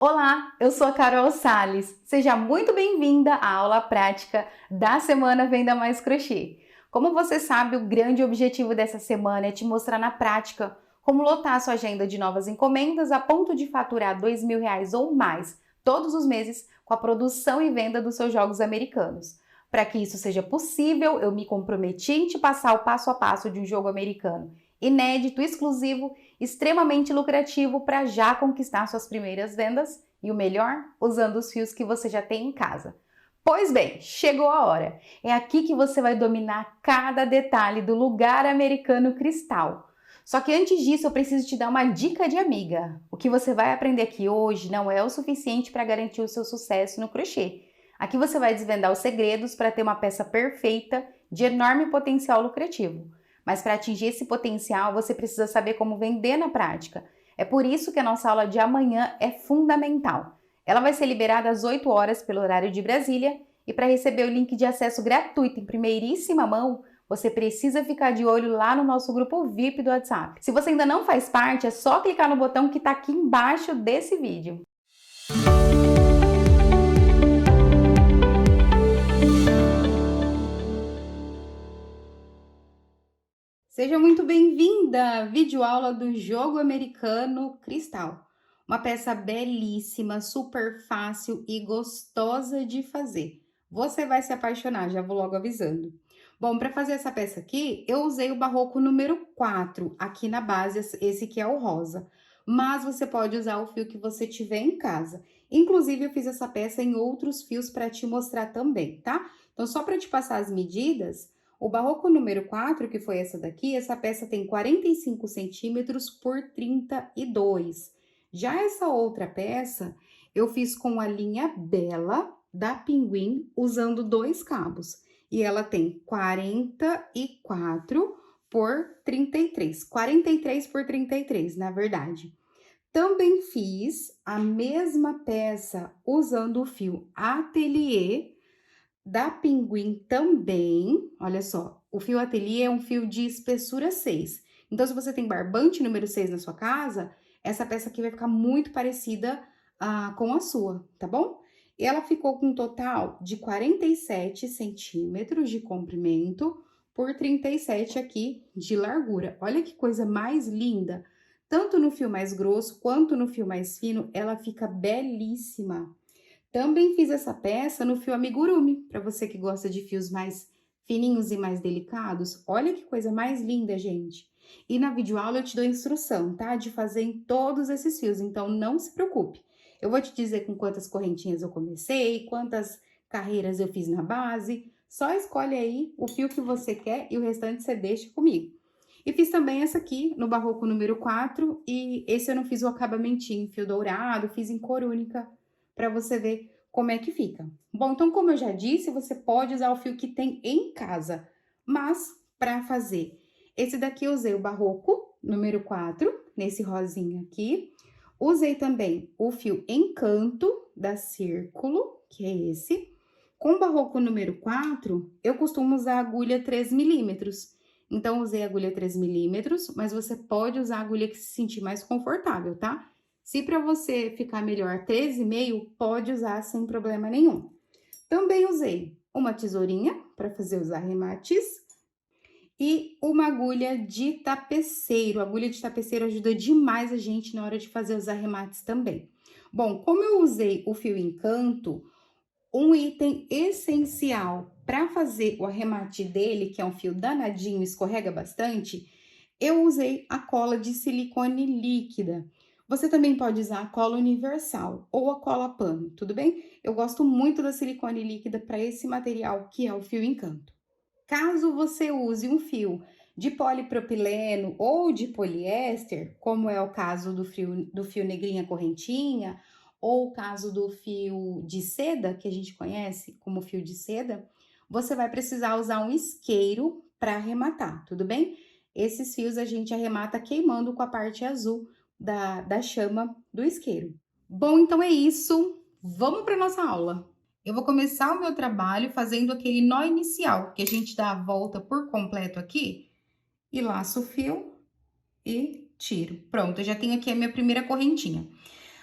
Olá, eu sou a Carol Sales. Seja muito bem-vinda à aula prática da Semana Venda Mais Crochê. Como você sabe, o grande objetivo dessa semana é te mostrar na prática como lotar a sua agenda de novas encomendas a ponto de faturar R$ 2.000 ou mais todos os meses com a produção e venda dos seus jogos americanos. Para que isso seja possível, eu me comprometi em te passar o passo a passo de um jogo americano inédito, exclusivo, extremamente lucrativo para já conquistar suas primeiras vendas e o melhor, usando os fios que você já tem em casa. Pois bem, chegou a hora. É aqui que você vai dominar cada detalhe do lugar americano cristal. Só que antes disso, eu preciso te dar uma dica de amiga. O que você vai aprender aqui hoje não é o suficiente para garantir o seu sucesso no crochê. Aqui você vai desvendar os segredos para ter uma peça perfeita de enorme potencial lucrativo. Mas para atingir esse potencial, você precisa saber como vender na prática. É por isso que a nossa aula de amanhã é fundamental. Ela vai ser liberada às 8 horas pelo horário de Brasília e para receber o link de acesso gratuito em primeiríssima mão, você precisa ficar de olho lá no nosso grupo VIP do WhatsApp. Se você ainda não faz parte, é só clicar no botão que está aqui embaixo desse vídeo. Seja muito bem-vinda à videoaula do jogo americano Cristal. Uma peça belíssima, super fácil e gostosa de fazer. Você vai se apaixonar, já vou logo avisando. Bom, para fazer essa peça aqui, eu usei o barroco número 4 aqui na base, esse que é o rosa. Mas você pode usar o fio que você tiver em casa. Inclusive, eu fiz essa peça em outros fios para te mostrar também, tá? Então, só para te passar as medidas, o barroco número 4, que foi essa daqui, essa peça tem 45 centímetros por 32. Já essa outra peça, eu fiz com a linha Bela da Pinguim, usando 2 cabos. E ela tem 44 por 33. 43 por 33, na verdade. Também fiz a mesma peça usando o fio Atelier da Pinguim também, olha só, o fio ateliê é um fio de espessura 6. Então, se você tem barbante número 6 na sua casa, essa peça aqui vai ficar muito parecida com a sua, tá bom? Ela ficou com um total de 47 centímetros de comprimento por 37 aqui de largura. Olha que coisa mais linda! Tanto no fio mais grosso quanto no fio mais fino, ela fica belíssima. Também fiz essa peça no fio amigurumi, para você que gosta de fios mais fininhos e mais delicados. Olha que coisa mais linda, gente. E na videoaula eu te dou instrução, tá? De fazer em todos esses fios, então não se preocupe. Eu vou te dizer com quantas correntinhas eu comecei, quantas carreiras eu fiz na base. Só escolhe aí o fio que você quer e o restante você deixa comigo. E fiz também essa aqui no barroco número 4 e esse eu não fiz o acabamentinho, fio dourado, fiz em cor única, para você ver como é que fica. Bom, então, como eu já disse, você pode usar o fio que tem em casa, mas para fazer esse daqui eu usei o barroco número 4, nesse rosinha aqui. Usei também o fio Encanto da Círculo, que é esse. Com o barroco número 4, eu costumo usar a agulha 3 milímetros. Então, usei a agulha 3 milímetros, mas você pode usar a agulha que se sentir mais confortável, tá? Se para você ficar melhor 13,5, pode usar sem problema nenhum. Também usei uma tesourinha para fazer os arremates e uma agulha de tapeceiro. A agulha de tapeceiro ajuda demais a gente na hora de fazer os arremates também. Bom, como eu usei o fio Encanto, um item essencial para fazer o arremate dele, que é um fio danadinho, escorrega bastante, eu usei a cola de silicone líquida. Você também pode usar a cola universal ou a cola pano, tudo bem? Eu gosto muito da silicone líquida para esse material que é o fio Encanto. Caso você use um fio de polipropileno ou de poliéster, como é o caso do fio negrinha correntinha, ou o caso do fio de seda, que a gente conhece como fio de seda, você vai precisar usar um isqueiro para arrematar, tudo bem? Esses fios a gente arremata queimando com a parte azul da chama do isqueiro. Bom, então é isso. Vamos para nossa aula. Eu vou começar o meu trabalho fazendo aquele nó inicial, que a gente dá a volta por completo aqui, e laço o fio e tiro. Pronto, eu já tenho aqui a minha primeira correntinha.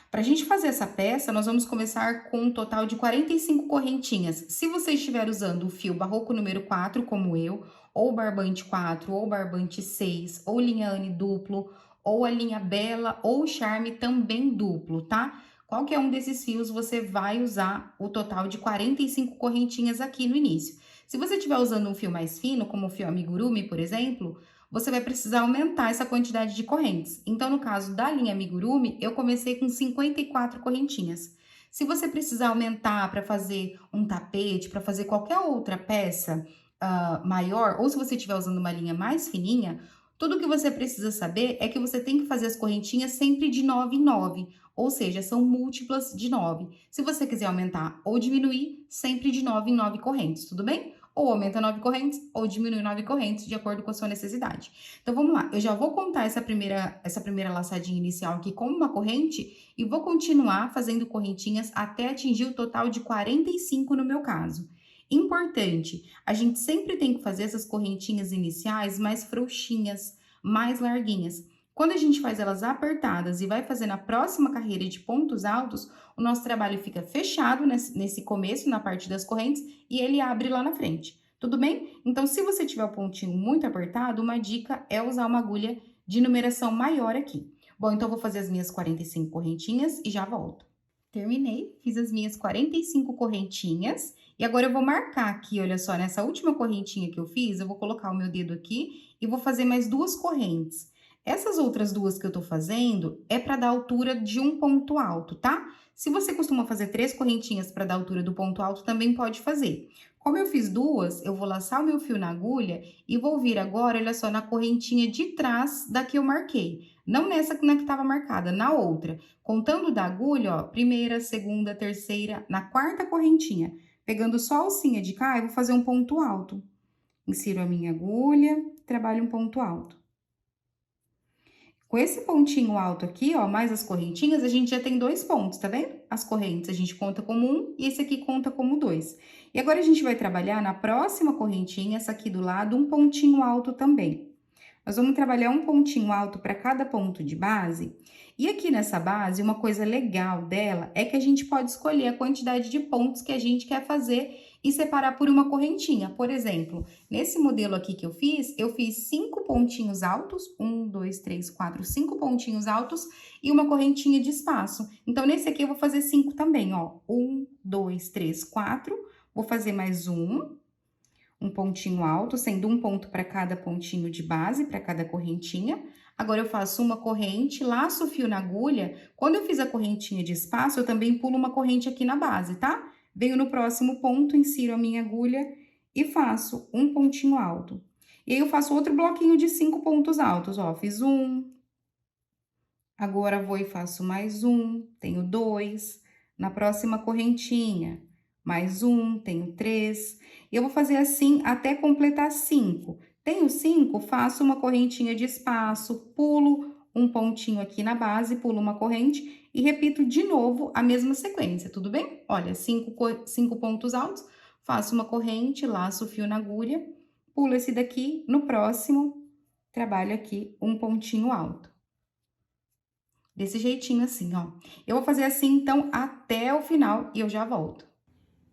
Para a gente fazer essa peça, nós vamos começar com um total de 45 correntinhas. Se você estiver usando o fio barroco número 4, como eu, ou barbante 4, ou barbante 6, ou linha Anne duplo, ou a linha Bela, ou Charme também duplo, tá? Qualquer um desses fios você vai usar o total de 45 correntinhas aqui no início. Se você estiver usando um fio mais fino, como o fio amigurumi, por exemplo, você vai precisar aumentar essa quantidade de correntes. Então, no caso da linha amigurumi, eu comecei com 54 correntinhas. Se você precisar aumentar para fazer um tapete, para fazer qualquer outra peça maior, ou se você estiver usando uma linha mais fininha, tudo que você precisa saber é que você tem que fazer as correntinhas sempre de 9 em 9, ou seja, são múltiplas de 9. Se você quiser aumentar ou diminuir, sempre de 9 em 9 correntes, tudo bem? Ou aumenta 9 correntes, ou diminui 9 correntes, de acordo com a sua necessidade. Então, vamos lá. Eu já vou contar essa primeira laçadinha inicial aqui como uma corrente e vou continuar fazendo correntinhas até atingir o total de 45 no meu caso. Importante, a gente sempre tem que fazer essas correntinhas iniciais mais frouxinhas, mais larguinhas. Quando a gente faz elas apertadas e vai fazer na próxima carreira de pontos altos, o nosso trabalho fica fechado nesse começo, na parte das correntes, e ele abre lá na frente. Tudo bem? Então, se você tiver o pontinho muito apertado, uma dica é usar uma agulha de numeração maior aqui. Bom, então, eu vou fazer as minhas 45 correntinhas e já volto. Terminei, fiz as minhas 45 correntinhas e agora eu vou marcar aqui, olha só, nessa última correntinha que eu fiz, eu vou colocar o meu dedo aqui e vou fazer mais 2 correntes. Essas outras 2 que eu tô fazendo é para dar altura de um ponto alto, tá? Se você costuma fazer 3 correntinhas para dar altura do ponto alto, também pode fazer. Como eu fiz 2, eu vou laçar o meu fio na agulha e vou vir agora, olha só, na correntinha de trás da que eu marquei. Não nessa na que estava marcada, na outra. Contando da agulha, ó, primeira, segunda, terceira, na quarta correntinha. Pegando só a alcinha de cá, eu vou fazer um ponto alto. Insiro a minha agulha, trabalho um ponto alto. Com esse pontinho alto aqui, ó, mais as correntinhas, a gente já tem 2 pontos, tá vendo? As correntes a gente conta como 1 e esse aqui conta como 2. E agora a gente vai trabalhar na próxima correntinha, essa aqui do lado, um pontinho alto também. Nós vamos trabalhar um pontinho alto para cada ponto de base. E aqui nessa base, uma coisa legal dela é que a gente pode escolher a quantidade de pontos que a gente quer fazer e separar por uma correntinha. Por exemplo, nesse modelo aqui que eu fiz 5 pontinhos altos, 1, 2, 3, 4, 5 pontinhos altos e uma correntinha de espaço. Então, nesse aqui eu vou fazer 5 também, ó. 1, 2, 3, 4, vou fazer mais um pontinho alto, sendo um ponto para cada pontinho de base, para cada correntinha. Agora, eu faço uma corrente, laço o fio na agulha. Quando eu fiz a correntinha de espaço, eu também pulo uma corrente aqui na base, tá? Venho no próximo ponto, insiro a minha agulha e faço um pontinho alto. E aí, eu faço outro bloquinho de 5 pontos altos, ó. Fiz um. Agora, vou e faço mais um, tenho 2. Na próxima correntinha, mais um, tenho 3. E eu vou fazer assim até completar 5. Tenho 5, faço uma correntinha de espaço, pulo um pontinho aqui na base, pulo uma corrente e repito de novo a mesma sequência, tudo bem? Olha, 5 pontos altos, faço uma corrente, laço o fio na agulha, pulo esse daqui, no próximo, trabalho aqui um pontinho alto. Desse jeitinho assim, ó. Eu vou fazer assim, então, até o final e eu já volto.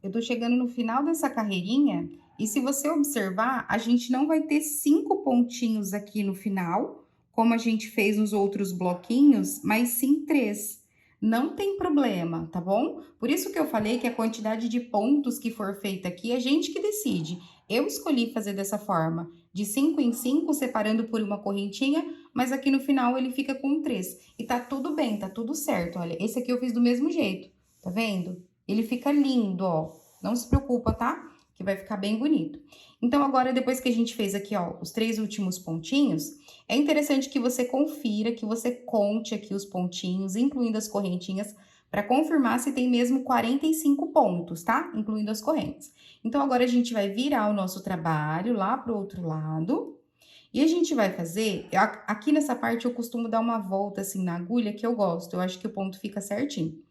Eu tô chegando no final dessa carreirinha e se você observar, a gente não vai ter 5 pontinhos aqui no final, como a gente fez nos outros bloquinhos, mas sim 3. Não tem problema, tá bom? Por isso que eu falei que a quantidade de pontos que for feita aqui é a gente que decide. Eu escolhi fazer dessa forma, de 5 em 5, separando por uma correntinha, mas aqui no final ele fica com 3. E tá tudo bem, tá tudo certo. Olha, esse aqui eu fiz do mesmo jeito, tá vendo? Ele fica lindo, ó. Não se preocupa, tá? Que vai ficar bem bonito. Então, agora, depois que a gente fez aqui, ó, os 3 últimos pontinhos, é interessante que você confira, que você conte aqui os pontinhos, incluindo as correntinhas, para confirmar se tem mesmo 45 pontos, tá? Incluindo as correntes. Então, agora a gente vai virar o nosso trabalho lá pro outro lado. E a gente vai fazer, aqui nessa parte eu costumo dar uma volta assim na agulha, que eu gosto, eu acho que o ponto fica certinho.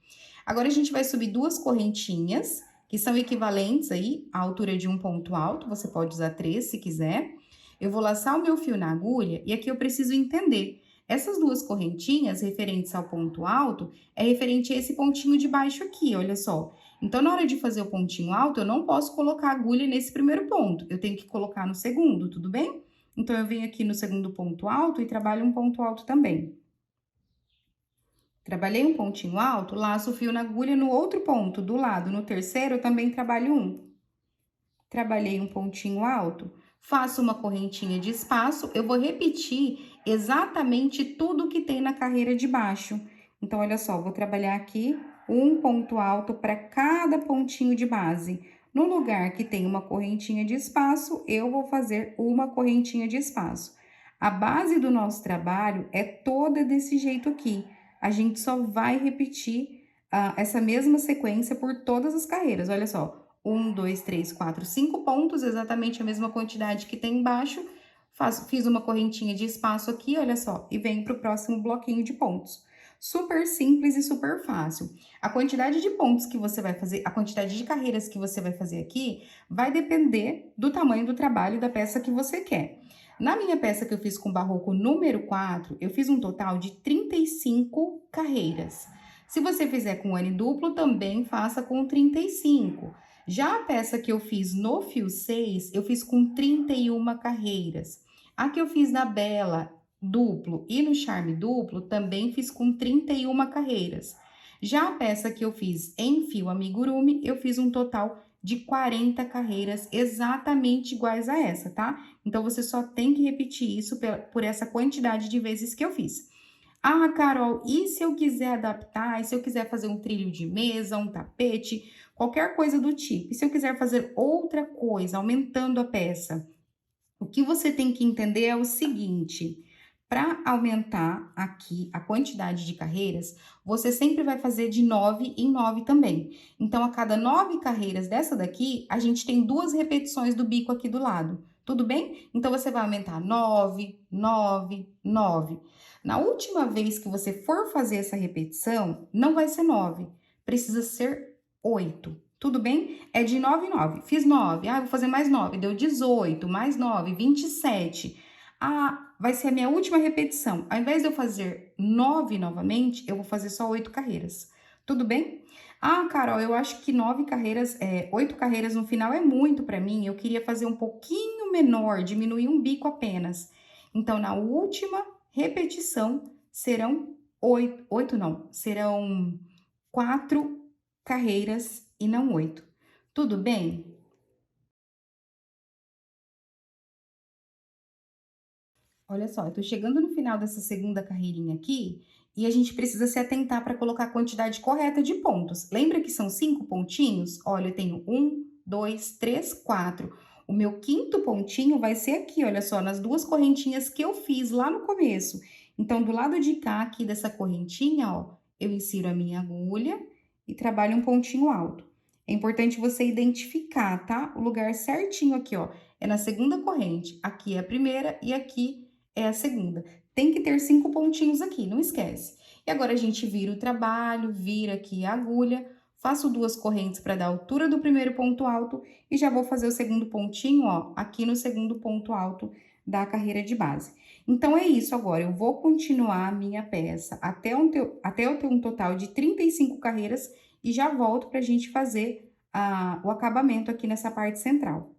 Agora, a gente vai subir 2 correntinhas, que são equivalentes aí à altura de um ponto alto, você pode usar 3 se quiser. Eu vou laçar o meu fio na agulha e aqui eu preciso entender. Essas duas correntinhas referentes ao ponto alto é referente a esse pontinho de baixo aqui, olha só. Então, na hora de fazer o pontinho alto, eu não posso colocar a agulha nesse primeiro ponto, eu tenho que colocar no segundo, tudo bem? Então, eu venho aqui no segundo ponto alto e trabalho um ponto alto também. Trabalhei um pontinho alto, laço o fio na agulha no outro ponto, do lado. No terceiro, eu também trabalho um. Trabalhei um pontinho alto, faço uma correntinha de espaço, eu vou repetir exatamente tudo que tem na carreira de baixo. Então, olha só, vou trabalhar aqui um ponto alto para cada pontinho de base. No lugar que tem uma correntinha de espaço, eu vou fazer uma correntinha de espaço. A base do nosso trabalho é toda desse jeito aqui. A gente só vai repetir essa mesma sequência por todas as carreiras, olha só. 1, 2, 3, 4, 5 pontos, exatamente a mesma quantidade que tem embaixo. Fiz uma correntinha de espaço aqui, olha só, e venho para o próximo bloquinho de pontos. Super simples e super fácil. A quantidade de pontos que você vai fazer, a quantidade de carreiras que você vai fazer aqui, vai depender do tamanho do trabalho da peça que você quer. Na minha peça que eu fiz com barroco número 4, eu fiz um total de 35 carreiras. Se você fizer com N duplo, também faça com 35. Já a peça que eu fiz no fio 6, eu fiz com 31 carreiras. A que eu fiz na Bela duplo e no Charme duplo, também fiz com 31 carreiras. Já a peça que eu fiz em fio amigurumi, eu fiz um total de 40 carreiras exatamente iguais a essa, tá? Então, você só tem que repetir isso por essa quantidade de vezes que eu fiz. Ah, Carol, e se eu quiser adaptar, e se eu quiser fazer um trilho de mesa, um tapete, qualquer coisa do tipo, e se eu quiser fazer outra coisa, aumentando a peça? O que você tem que entender é o seguinte: para aumentar aqui a quantidade de carreiras, você sempre vai fazer de 9 em 9 também. Então, a cada 9 carreiras dessa daqui, a gente tem 2 repetições do bico aqui do lado. Tudo bem? Então, você vai aumentar 9, 9, 9. Na última vez que você for fazer essa repetição, não vai ser 9, precisa ser 8. Tudo bem? É de 9 em 9. Fiz 9, vou fazer mais 9, deu 18, mais 9, 27. Vai ser a minha última repetição. Ao invés de eu fazer 9 novamente, eu vou fazer só 8 carreiras. Tudo bem? Carol, eu acho que 9 carreiras, 8 carreiras no final é muito para mim. Eu queria fazer um pouquinho menor, diminuir um bico apenas. Então, na última repetição, serão 8 não, serão 4 carreiras e não 8. Tudo bem? Olha só, eu tô chegando no final dessa segunda carreirinha aqui e a gente precisa se atentar para colocar a quantidade correta de pontos. Lembra que são 5 pontinhos? Olha, eu tenho 1, 2, 3, 4. O meu quinto pontinho vai ser aqui, olha só, nas duas correntinhas que eu fiz lá no começo. Então, do lado de cá, aqui dessa correntinha, ó, eu insiro a minha agulha e trabalho um pontinho alto. É importante você identificar, tá? O lugar certinho aqui, ó, é na segunda corrente. Aqui é a primeira e aqui é a segunda. Tem que ter 5 pontinhos aqui, não esquece. E agora a gente vira o trabalho, vira aqui a agulha, faço 2 correntes para dar a altura do primeiro ponto alto e já vou fazer o segundo pontinho, ó, aqui no segundo ponto alto da carreira de base. Então, é isso agora, eu vou continuar a minha peça até eu ter um total de 35 carreiras e já volto para a gente fazer o acabamento aqui nessa parte central.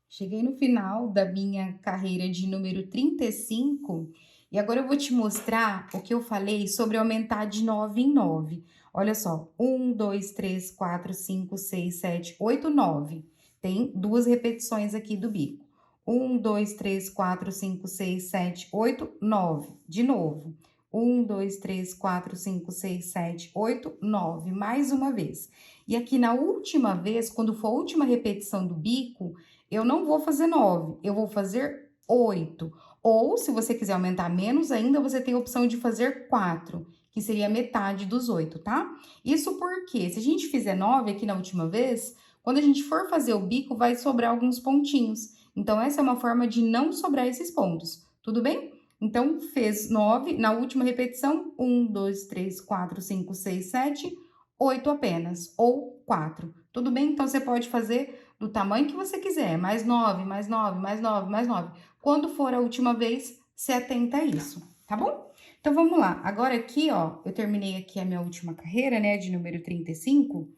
Cheguei no final da minha carreira de número 35 e agora eu vou te mostrar o que eu falei sobre aumentar de 9 em 9. Olha só, 1, 2, 3, 4, 5, 6, 7, 8, 9. Tem 2 repetições aqui do bico. 1, 2, 3, 4, 5, 6, 7, 8, 9. De novo. 1, 2, 3, 4, 5, 6, 7, 8, 9. Mais uma vez. E aqui na última vez, quando for a última repetição do bico, eu não vou fazer 9, eu vou fazer 8. Ou, se você quiser aumentar menos ainda, você tem a opção de fazer 4, que seria metade dos 8, tá? Isso porque, se a gente fizer 9 aqui na última vez, quando a gente for fazer o bico, vai sobrar alguns pontinhos. Então, essa é uma forma de não sobrar esses pontos, tudo bem? Então, fez 9, na última repetição, 1, 2, 3, 4, 5, 6, 7, 8 apenas, ou 4. Tudo bem? Então, você pode fazer do tamanho que você quiser, mais 9, mais 9, mais 9, mais 9. Quando for a última vez, se atenta a isso, tá bom? Então, vamos lá. Agora aqui, ó, eu terminei aqui a minha última carreira, né, de número 35.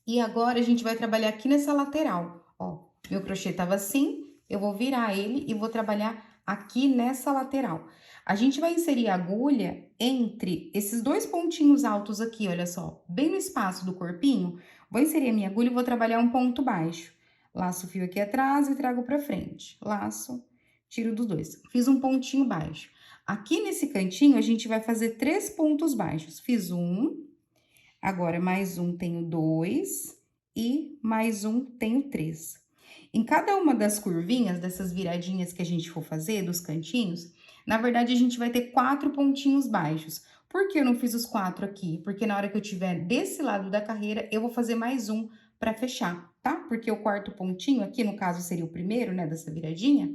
E agora a gente vai trabalhar aqui nessa lateral, ó. Meu crochê tava assim, eu vou virar ele e vou trabalhar aqui nessa lateral. A gente vai inserir a agulha entre esses dois pontinhos altos aqui, olha só, bem no espaço do corpinho. Vou inserir a minha agulha e vou trabalhar um ponto baixo. Laço o fio aqui atrás e trago pra frente. Laço, tiro dos dois. Fiz um pontinho baixo. Aqui nesse cantinho, a gente vai fazer 3 pontos baixos. Fiz um, agora mais um tenho 2 e mais um tenho 3. Em cada uma das curvinhas, dessas viradinhas que a gente for fazer, dos cantinhos, na verdade, a gente vai ter 4 pontinhos baixos. Por que eu não fiz os 4 aqui? Porque na hora que eu tiver desse lado da carreira, eu vou fazer mais um para fechar, tá? Porque o quarto pontinho aqui, no caso, seria o primeiro, né, dessa viradinha,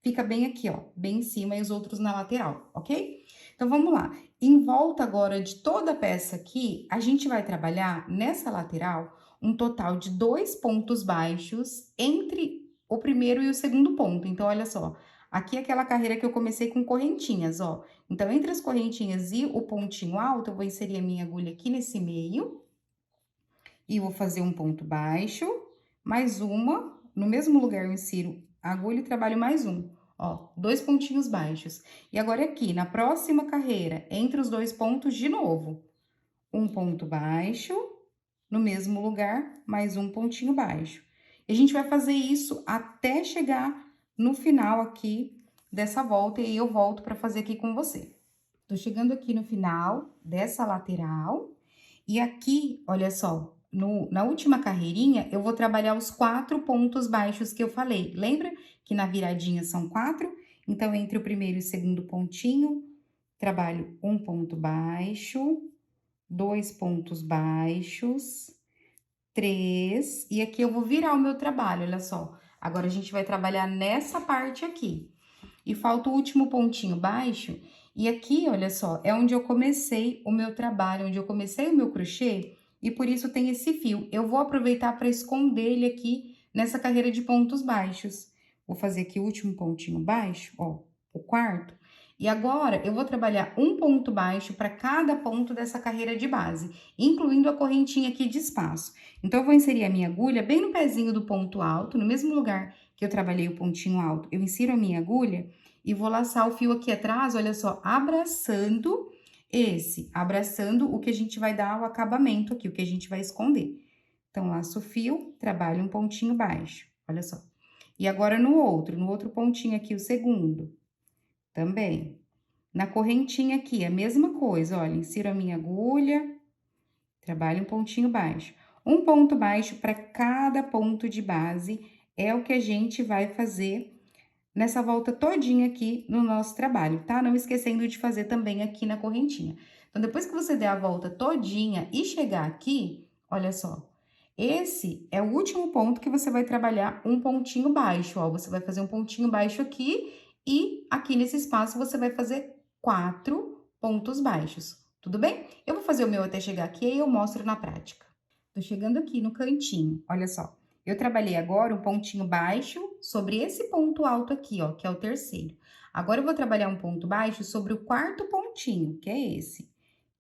fica bem aqui, ó, bem em cima e os outros na lateral, ok? Então, vamos lá. Em volta agora de toda a peça aqui, a gente vai trabalhar nessa lateral um total de 2 pontos baixos entre o primeiro e o segundo ponto. Então, olha só, aqui é aquela carreira que eu comecei com correntinhas, ó. Então, entre as correntinhas e o pontinho alto, eu vou inserir a minha agulha aqui nesse meio e vou fazer um ponto baixo, mais uma, no mesmo lugar eu insiro a agulha e trabalho mais um. Ó, 2 pontinhos baixos. E agora aqui, na próxima carreira, entre os 2 pontos, de novo, um ponto baixo, no mesmo lugar, mais um pontinho baixo. E a gente vai fazer isso até chegar no final aqui dessa volta, e aí eu volto para fazer aqui com você. Tô chegando aqui no final dessa lateral, e aqui, olha só, na última carreirinha, eu vou trabalhar os 4 pontos baixos que eu falei. Lembra que na viradinha são 4? Então, entre o primeiro e o segundo pontinho, trabalho um ponto baixo, 2 pontos baixos, 3, e aqui eu vou virar o meu trabalho, olha só. Agora, a gente vai trabalhar nessa parte aqui. E falta o último pontinho baixo, e aqui, olha só, é onde eu comecei o meu trabalho, onde eu comecei o meu crochê, e por isso tem esse fio. Eu vou aproveitar para esconder ele aqui nessa carreira de pontos baixos. Vou fazer aqui o último pontinho baixo, ó, o quarto. E agora, eu vou trabalhar um ponto baixo para cada ponto dessa carreira de base, incluindo a correntinha aqui de espaço. Então, eu vou inserir a minha agulha bem no pezinho do ponto alto, no mesmo lugar que eu trabalhei o pontinho alto. Eu insiro a minha agulha e vou laçar o fio aqui atrás, olha só, abraçando o que a gente vai dar o acabamento aqui, o que a gente vai esconder. Então, laço o fio, trabalho um pontinho baixo, olha só. E agora no outro pontinho aqui, o segundo, também. Na correntinha aqui, a mesma coisa, olha, insiro a minha agulha, trabalho um pontinho baixo. Um ponto baixo para cada ponto de base é o que a gente vai fazer nessa volta todinha aqui no nosso trabalho, tá? Não esquecendo de fazer também aqui na correntinha. Então, depois que você der a volta todinha e chegar aqui, olha só, esse é o último ponto que você vai trabalhar um pontinho baixo, ó. Você vai fazer um pontinho baixo aqui e aqui nesse espaço você vai fazer 4 pontos baixos, tudo bem? Eu vou fazer o meu até chegar aqui e eu mostro na prática. Tô chegando aqui no cantinho, olha só. Eu trabalhei agora um pontinho baixo sobre esse ponto alto aqui, ó, que é o terceiro. Agora, eu vou trabalhar um ponto baixo sobre o quarto pontinho, que é esse.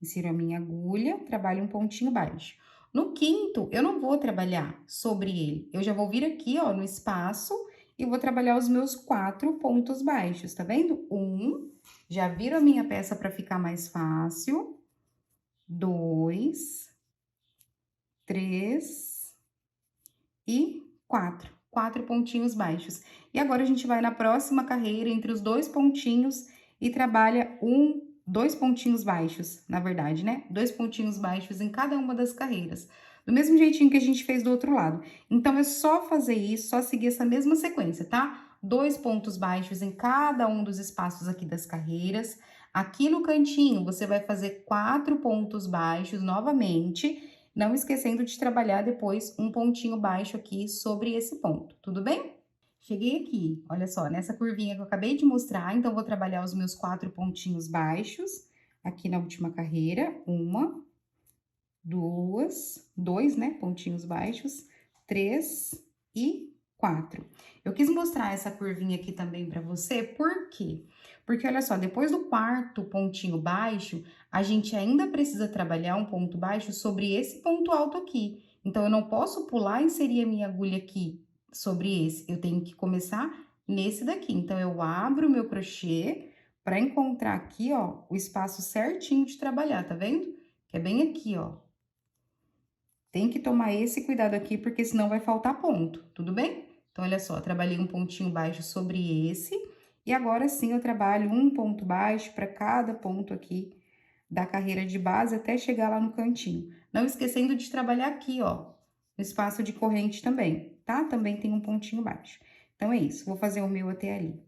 Insiro a minha agulha, trabalho um pontinho baixo. No quinto, eu não vou trabalhar sobre ele. Eu já vou vir aqui, ó, no espaço e vou trabalhar os meus 4 pontos baixos, tá vendo? Já viro a minha peça para ficar mais fácil. 2, 3 e 4. 4 pontinhos baixos. E agora, a gente vai na próxima carreira, entre os 2 pontinhos, e trabalha 2 pontinhos baixos, na verdade, né? 2 pontinhos baixos em cada uma das carreiras. Do mesmo jeitinho que a gente fez do outro lado. Então, é só fazer isso, só seguir essa mesma sequência, tá? 2 pontos baixos em cada um dos espaços aqui das carreiras. Aqui no cantinho, você vai fazer 4 pontos baixos novamente, não esquecendo de trabalhar depois um pontinho baixo aqui sobre esse ponto, tudo bem? Cheguei aqui, olha só, nessa curvinha que eu acabei de mostrar, então, vou trabalhar os meus 4 pontinhos baixos aqui na última carreira. 1, 2, 2, né, pontinhos baixos, 3 e 4. Eu quis mostrar essa curvinha aqui também pra você, por quê? Porque olha só, depois do quarto pontinho baixo, a gente ainda precisa trabalhar um ponto baixo sobre esse ponto alto aqui. Então, eu não posso pular e inserir a minha agulha aqui sobre esse, eu tenho que começar nesse daqui. Então, eu abro o meu crochê para encontrar aqui, ó, o espaço certinho de trabalhar, tá vendo? Que é bem aqui, ó. Tem que tomar esse cuidado aqui, porque senão vai faltar ponto, tudo bem? Então, olha só, trabalhei um pontinho baixo sobre esse, e agora sim eu trabalho um ponto baixo para cada ponto aqui da carreira de base até chegar lá no cantinho. Não esquecendo de trabalhar aqui, ó, no espaço de corrente também, tá? Também tem um pontinho baixo. Então, é isso, vou fazer o meu até ali.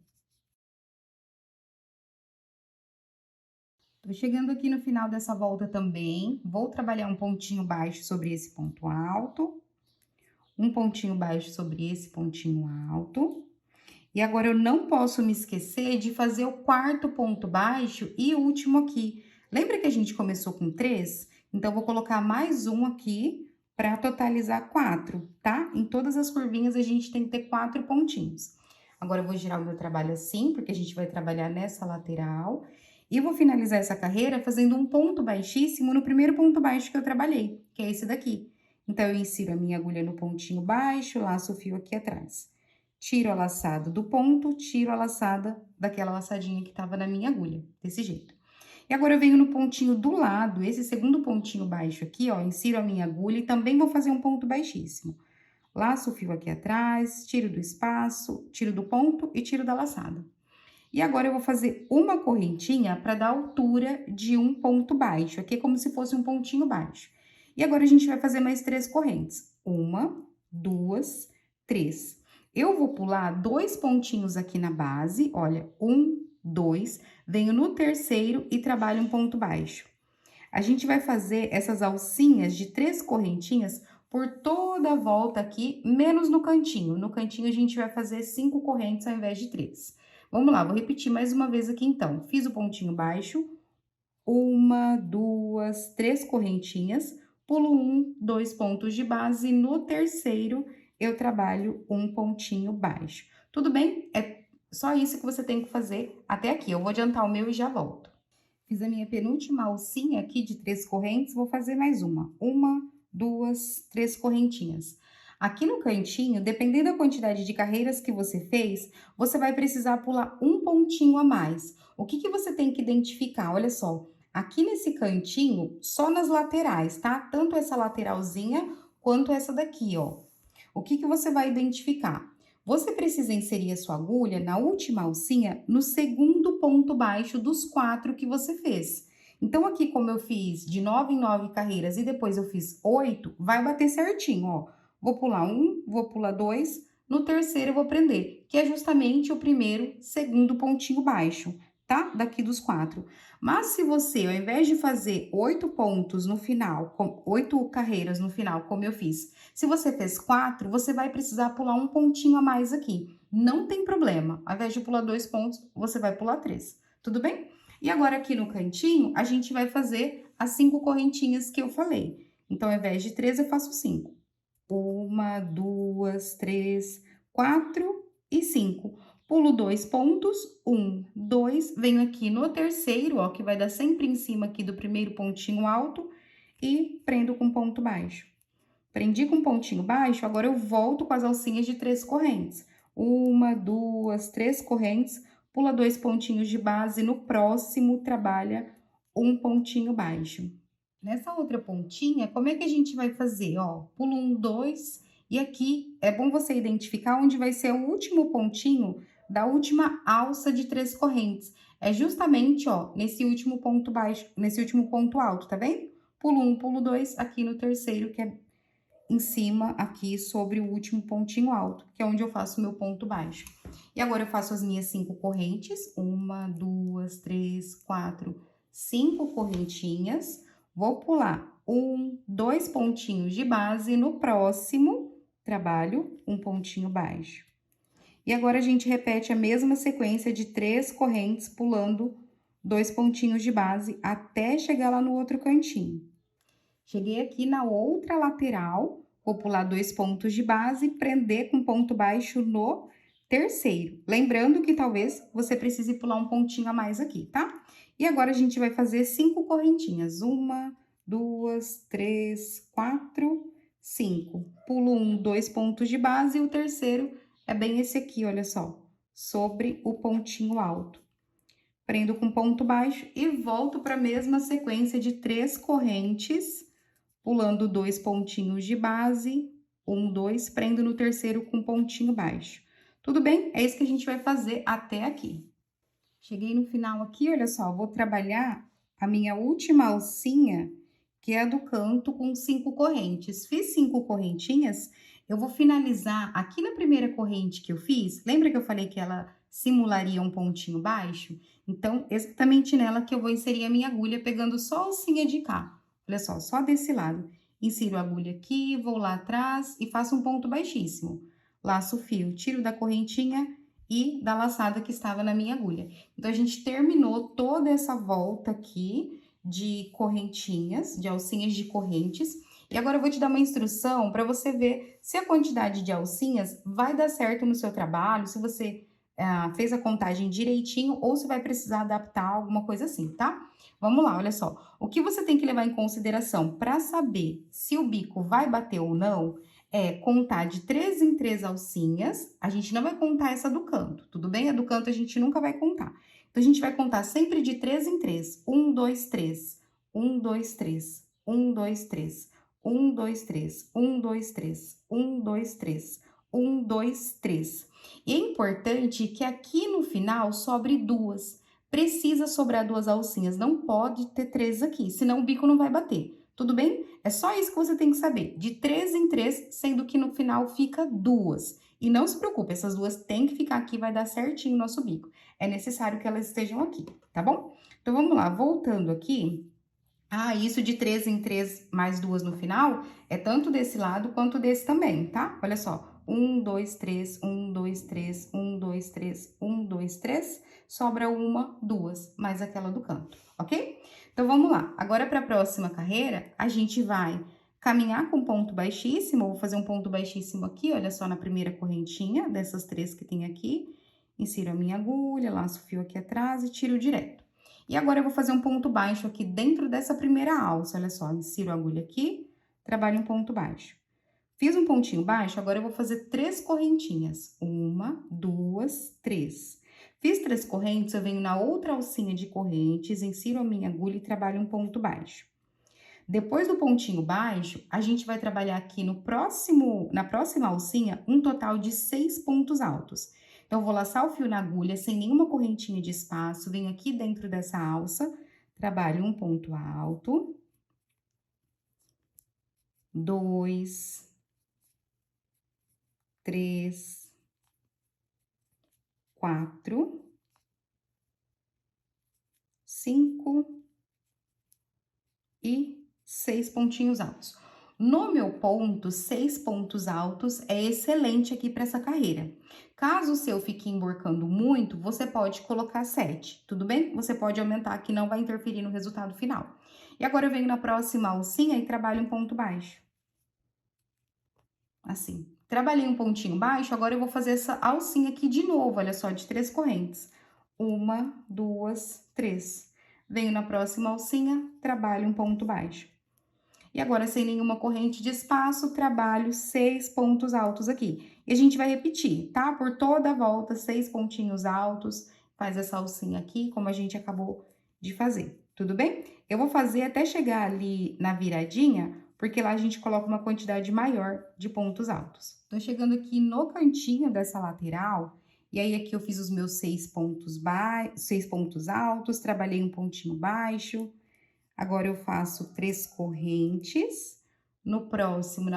Tô chegando aqui no final dessa volta também, vou trabalhar um pontinho baixo sobre esse ponto alto, um pontinho baixo sobre esse pontinho alto. E agora, eu não posso me esquecer de fazer o quarto ponto baixo e último aqui. Lembra que a gente começou com 3? Então, vou colocar mais um aqui para totalizar 4, tá? Em todas as curvinhas, a gente tem que ter 4 pontinhos. Agora, eu vou girar o meu trabalho assim, porque a gente vai trabalhar nessa lateral. E vou finalizar essa carreira fazendo um ponto baixíssimo no primeiro ponto baixo que eu trabalhei, que é esse daqui. Então, eu insiro a minha agulha no pontinho baixo, laço o fio aqui atrás. Tiro a laçada do ponto, tiro a laçada daquela laçadinha que tava na minha agulha, desse jeito. E agora, eu venho no pontinho do lado, esse segundo pontinho baixo aqui, ó, insiro a minha agulha e também vou fazer um ponto baixíssimo. Laço o fio aqui atrás, tiro do espaço, tiro do ponto e tiro da laçada. E agora, eu vou fazer uma correntinha para dar altura de um ponto baixo, aqui é como se fosse um pontinho baixo. E agora, a gente vai fazer mais 3 correntes. 1, 2, 3. Eu vou pular 2 pontinhos aqui na base, olha, 1, 2, venho no terceiro e trabalho um ponto baixo. A gente vai fazer essas alcinhas de 3 correntinhas por toda a volta aqui, menos no cantinho. No cantinho, a gente vai fazer 5 correntes ao invés de 3. Vamos lá, vou repetir mais uma vez aqui então. Fiz o pontinho baixo, 1, 2, 3 correntinhas, pulo 1, 2 pontos de base, no terceiro eu trabalho um pontinho baixo. Tudo bem? É só isso que você tem que fazer até aqui. Eu vou adiantar o meu e já volto. Fiz a minha penúltima alcinha aqui de 3 correntes, vou fazer mais uma. 1, 2, 3 correntinhas. Aqui no cantinho, dependendo da quantidade de carreiras que você fez, você vai precisar pular um pontinho a mais. O que que você tem que identificar? Olha só, aqui nesse cantinho, só nas laterais, tá? Tanto essa lateralzinha quanto essa daqui, ó. O que que você vai identificar? Você precisa inserir a sua agulha na última alcinha, no segundo ponto baixo dos 4 que você fez. Então, aqui, como eu fiz de 9 em 9 carreiras e depois eu fiz 8, vai bater certinho, ó. Vou pular 1, vou pular 2, no terceiro eu vou prender, que é justamente o primeiro, segundo pontinho baixo, tá? Daqui dos 4. Mas se você, ao invés de fazer 8 pontos no final, 8 carreiras no final, como eu fiz, se você fez 4, você vai precisar pular um pontinho a mais aqui. Não tem problema. Ao invés de pular 2 pontos, você vai pular 3. Tudo bem? E agora, aqui no cantinho, a gente vai fazer as 5 correntinhas que eu falei. Então, ao invés de 3, eu faço 5. 1, 2, 3, 4 e 5. Pulo 2 pontos, 1, 2, venho aqui no terceiro, ó, que vai dar sempre em cima aqui do primeiro pontinho alto e prendo com ponto baixo. Prendi com pontinho baixo, agora eu volto com as alcinhas de 3 correntes. 1, 2, 3 correntes, pula 2 pontinhos de base, no próximo trabalha um pontinho baixo. Nessa outra pontinha, como é que a gente vai fazer? Ó, pulo 1, 2, e aqui é bom você identificar onde vai ser o último pontinho da última alça de 3 correntes. É justamente, ó, nesse último ponto baixo, nesse último ponto alto, tá vendo? Pulo 1, pulo 2, aqui no terceiro, que é em cima aqui sobre o último pontinho alto, que é onde eu faço o meu ponto baixo. E agora eu faço as minhas 5 correntes, 1, 2, 3, 4, 5 correntinhas, vou pular 1, 2 pontinhos de base, no próximo trabalho um pontinho baixo. E agora a gente repete a mesma sequência de 3 correntes, pulando 2 pontinhos de base até chegar lá no outro cantinho. Cheguei aqui na outra lateral, vou pular 2 pontos de base, prender com ponto baixo no terceiro. Lembrando que talvez você precise pular um pontinho a mais aqui, tá? E agora a gente vai fazer 5 correntinhas. 1, 2, 3, 4, 5. Pulo 1, 2 pontos de base e o terceiro é bem esse aqui, olha só, sobre o pontinho alto. Prendo com ponto baixo e volto para a mesma sequência de 3 correntes, pulando 2 pontinhos de base, 1, 2, prendo no terceiro com pontinho baixo. Tudo bem? É isso que a gente vai fazer até aqui. Cheguei no final aqui, olha só, vou trabalhar a minha última alcinha, que é a do canto com 5 correntes. Fiz 5 correntinhas, eu vou finalizar aqui na primeira corrente que eu fiz. Lembra que eu falei que ela simularia um pontinho baixo? Então, exatamente nela que eu vou inserir a minha agulha, pegando só a alcinha de cá. Olha só desse lado. Insiro a agulha aqui, vou lá atrás e faço um ponto baixíssimo. Laço o fio, tiro da correntinha e da laçada que estava na minha agulha. Então, a gente terminou toda essa volta aqui de correntinhas, de alcinhas de correntes. E agora eu vou te dar uma instrução para você ver se a quantidade de alcinhas vai dar certo no seu trabalho, se você fez a contagem direitinho ou se vai precisar adaptar alguma coisa assim, tá? Vamos lá, olha só. O que você tem que levar em consideração para saber se o bico vai bater ou não é contar de 3 em 3 alcinhas. A gente não vai contar essa do canto, tudo bem? A do canto a gente nunca vai contar. Então, a gente vai contar sempre de 3 em 3. 1, 2, 3. 1, 2, 3. 1, 2, 3. 1, 2, 3. 1, 2, 3. 1, 2, 3. 1, 2, 3. E é importante que aqui no final sobre duas. Precisa sobrar duas alcinhas, não pode ter 3 aqui, senão o bico não vai bater. Tudo bem? É só isso que você tem que saber. De 3 em 3, sendo que no final fica duas. E não se preocupe, essas duas têm que ficar aqui, vai dar certinho o nosso bico. É necessário que elas estejam aqui, tá bom? Então, vamos lá, voltando aqui. Isso de 3 em 3 mais duas no final é tanto desse lado quanto desse também, tá? Olha só. 1, 2, 3, 1, 2, 3, 1, 2, 3, 1, 2, 3. Sobra uma, duas, mais aquela do canto, ok? Então, vamos lá. Agora, para a próxima carreira, a gente vai caminhar com ponto baixíssimo. Vou fazer um ponto baixíssimo aqui, olha só, na primeira correntinha dessas 3 que tem aqui. Insiro a minha agulha, laço o fio aqui atrás e tiro direto. E agora eu vou fazer um ponto baixo aqui dentro dessa primeira alça, olha só, insiro a agulha aqui, trabalho um ponto baixo. Fiz um pontinho baixo, agora eu vou fazer 3 correntinhas. 1, 2, 3. Fiz 3 correntes, eu venho na outra alcinha de correntes, insiro a minha agulha e trabalho um ponto baixo. Depois do pontinho baixo, a gente vai trabalhar aqui na próxima alcinha, um total de 6 pontos altos. Então, eu vou laçar o fio na agulha sem nenhuma correntinha de espaço, venho aqui dentro dessa alça, trabalho um ponto alto, 2, 3, 4, 5 e 6 pontinhos altos. No meu ponto, 6 pontos altos é excelente aqui para essa carreira. Caso o seu fique emborcando muito, você pode colocar 7, tudo bem? Você pode aumentar, que não vai interferir no resultado final. E agora eu venho na próxima alcinha e trabalho um ponto baixo. Assim. Trabalhei um pontinho baixo, agora eu vou fazer essa alcinha aqui de novo, olha só, de 3 correntes. 1, 2, 3. Venho na próxima alcinha, trabalho um ponto baixo. E agora, sem nenhuma corrente de espaço, trabalho 6 pontos altos aqui. E a gente vai repetir, tá? Por toda a volta, 6 pontinhos altos. Faz essa alcinha aqui, como a gente acabou de fazer, tudo bem? Eu vou fazer até chegar ali na viradinha, porque lá a gente coloca uma quantidade maior de pontos altos. Tô chegando aqui no cantinho dessa lateral, e aí aqui eu fiz os meus 6 pontos altos, trabalhei um pontinho baixo. Agora, eu faço 3 correntes. Na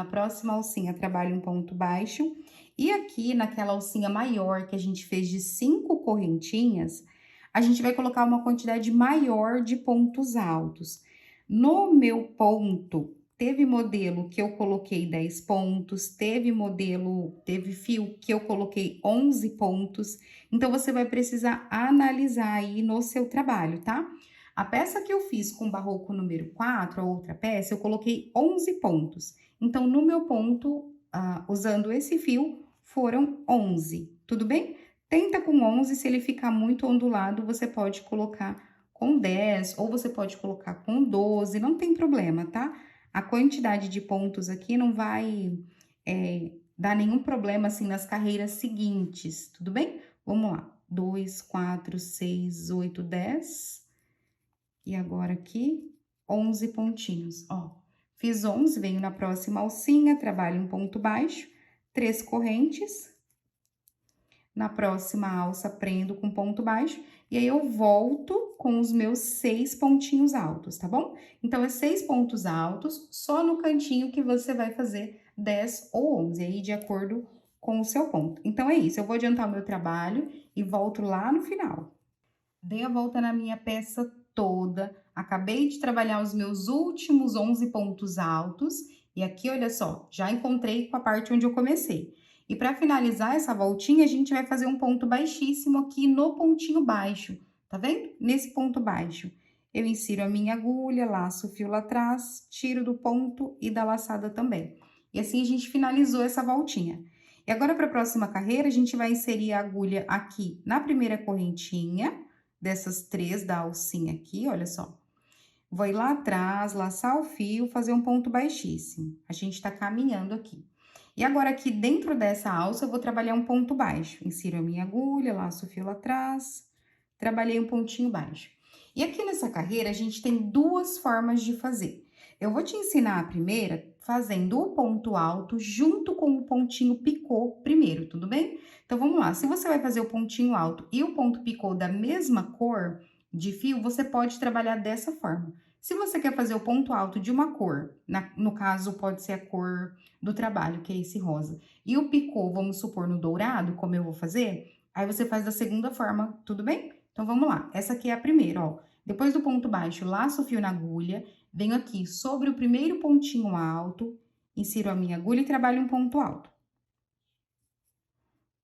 próxima alcinha, trabalho um ponto baixo. E aqui, naquela alcinha maior que a gente fez de 5 correntinhas, a gente vai colocar uma quantidade maior de pontos altos. No meu ponto, teve modelo que eu coloquei 10 pontos, teve fio que eu coloquei 11 pontos. Então, você vai precisar analisar aí no seu trabalho, tá? A peça que eu fiz com barroco número 4, a outra peça, eu coloquei 11 pontos. Então, no meu ponto, usando esse fio, foram 11. tudo bem? Tenta com 11, se ele ficar muito ondulado, você pode colocar com 10 ou você pode colocar com 12, não tem problema, tá? A quantidade de pontos aqui não vai dar nenhum problema assim nas carreiras seguintes, tudo bem? Vamos lá. 2, 4, 6, 8, 10. E agora aqui, 11 pontinhos, ó. Fiz 11, venho na próxima alcinha, trabalho um ponto baixo, 3 correntes. Na próxima alça, prendo com ponto baixo, e aí eu volto com os meus 6 pontinhos altos, tá bom? Então, é 6 pontos altos, só no cantinho que você vai fazer 10 ou 11, aí de acordo com o seu ponto. Então, é isso, eu vou adiantar o meu trabalho e volto lá no final. Dei a volta na minha peça toda, acabei de trabalhar os meus últimos 11 pontos altos, e aqui, olha só, já encontrei com a parte onde eu comecei. E para finalizar essa voltinha, a gente vai fazer um ponto baixíssimo aqui no pontinho baixo, tá vendo? Nesse ponto baixo. Eu insiro a minha agulha, laço o fio lá atrás, tiro do ponto e da laçada também. E assim a gente finalizou essa voltinha. E agora, para a próxima carreira, a gente vai inserir a agulha aqui na primeira correntinha, dessas 3 da alcinha aqui, olha só. Vou ir lá atrás, laçar o fio, fazer um ponto baixíssimo. A gente tá caminhando aqui. E agora, aqui dentro dessa alça, eu vou trabalhar um ponto baixo. Insiro a minha agulha, laço o fio lá atrás, trabalhei um pontinho baixo. E aqui nessa carreira, a gente tem 2 formas de fazer. Eu vou te ensinar a primeira fazendo o ponto alto junto com o pontinho picô primeiro, tudo bem? Então, vamos lá. Se você vai fazer o pontinho alto e o ponto picô da mesma cor de fio, você pode trabalhar dessa forma. Se você quer fazer o ponto alto de uma cor, no caso, pode ser a cor do trabalho, que é esse rosa, e o picô, vamos supor, no dourado, como eu vou fazer, aí você faz da segunda forma, tudo bem? Então, vamos lá. Essa aqui é a primeira, ó. Depois do ponto baixo, laço o fio na agulha, venho aqui sobre o primeiro pontinho alto, insiro a minha agulha e trabalho um ponto alto.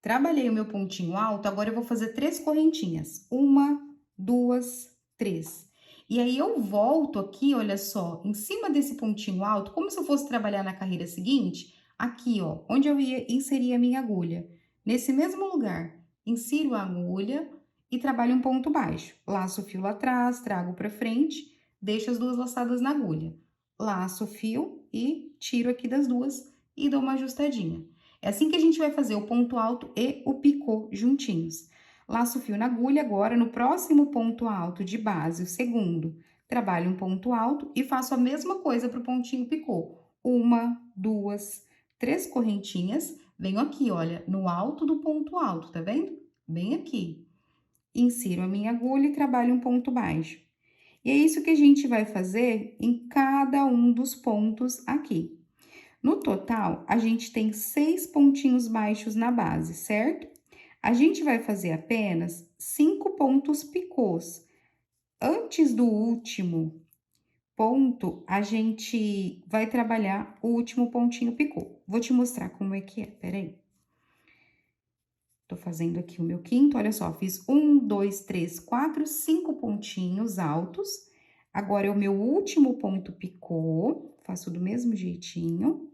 Trabalhei o meu pontinho alto, agora eu vou fazer 3 correntinhas. 1, 2, 3. E aí, eu volto aqui, olha só, em cima desse pontinho alto, como se eu fosse trabalhar na carreira seguinte, aqui, ó, onde eu ia inserir a minha agulha. Nesse mesmo lugar, insiro a agulha e trabalho um ponto baixo. Laço o fio lá atrás, trago para frente, deixo as 2 laçadas na agulha. Laço o fio e tiro aqui das 2 e dou uma ajustadinha. É assim que a gente vai fazer o ponto alto e o picô juntinhos. Laço o fio na agulha, agora no próximo ponto alto de base, o segundo, trabalho um ponto alto e faço a mesma coisa para o pontinho picô. 1, 2, 3 correntinhas, venho aqui, olha, no alto do ponto alto, tá vendo? Bem aqui. Insiro a minha agulha e trabalho um ponto baixo. E é isso que a gente vai fazer em cada um dos pontos aqui. No total, a gente tem 6 pontinhos baixos na base, certo? A gente vai fazer apenas 5 pontos picôs. Antes do último ponto, a gente vai trabalhar o último pontinho picô. Vou te mostrar como é que é, peraí. Tô fazendo aqui o meu quinto, olha só, fiz 1, 2, 3, 4, 5 pontinhos altos. Agora, é o meu último ponto picô, faço do mesmo jeitinho.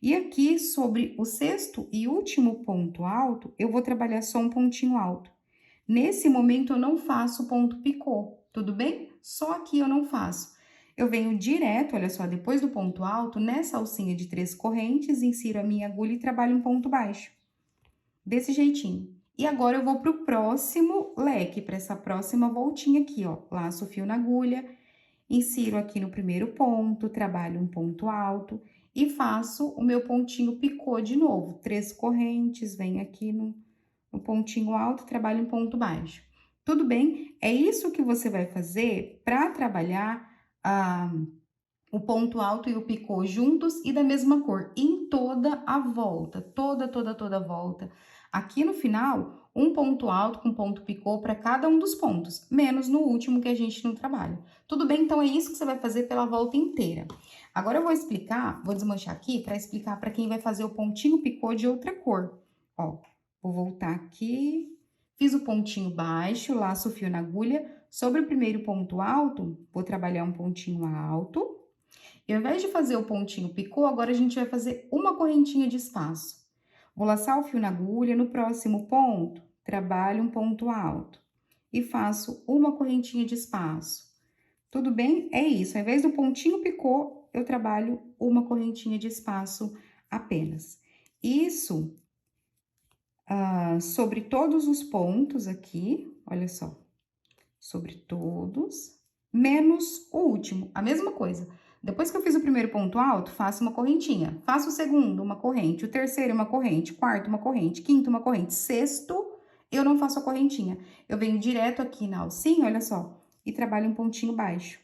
E aqui, sobre o sexto e último ponto alto, eu vou trabalhar só um pontinho alto. Nesse momento, eu não faço ponto picô, tudo bem? Só aqui eu não faço. Eu venho direto, olha só, depois do ponto alto, nessa alcinha de 3 correntes, insiro a minha agulha e trabalho um ponto baixo. Desse jeitinho. E agora, eu vou pro próximo leque, para essa próxima voltinha aqui, ó. Laço o fio na agulha, insiro aqui no primeiro ponto, trabalho um ponto alto e faço o meu pontinho picô de novo. 3 correntes, venho aqui no pontinho alto, trabalho um ponto baixo. Tudo bem? É isso que você vai fazer para trabalhar o ponto alto e o picô juntos e da mesma cor, em toda a volta, toda a volta. Aqui no final, um ponto alto com ponto picô para cada um dos pontos, menos no último que a gente não trabalha. Tudo bem? Então, é isso que você vai fazer pela volta inteira. Agora, eu vou explicar, vou desmanchar aqui para explicar para quem vai fazer o pontinho picô de outra cor. Ó, vou voltar aqui, fiz o pontinho baixo, laço o fio na agulha, sobre o primeiro ponto alto, vou trabalhar um pontinho alto. E ao invés de fazer o pontinho picô, agora a gente vai fazer uma correntinha de espaço. Vou laçar o fio na agulha, no próximo ponto, trabalho um ponto alto e faço uma correntinha de espaço. Tudo bem? É isso, ao invés do pontinho picô, eu trabalho uma correntinha de espaço apenas. Isso, sobre todos os pontos aqui, olha só, sobre todos, menos o último, a mesma coisa. Depois que eu fiz o primeiro ponto alto, faço uma correntinha. Faço o segundo, uma corrente. O terceiro, uma corrente. Quarto, uma corrente. Quinto, uma corrente. Sexto, eu não faço a correntinha. Eu venho direto aqui na alcinha, olha só, e trabalho um pontinho baixo.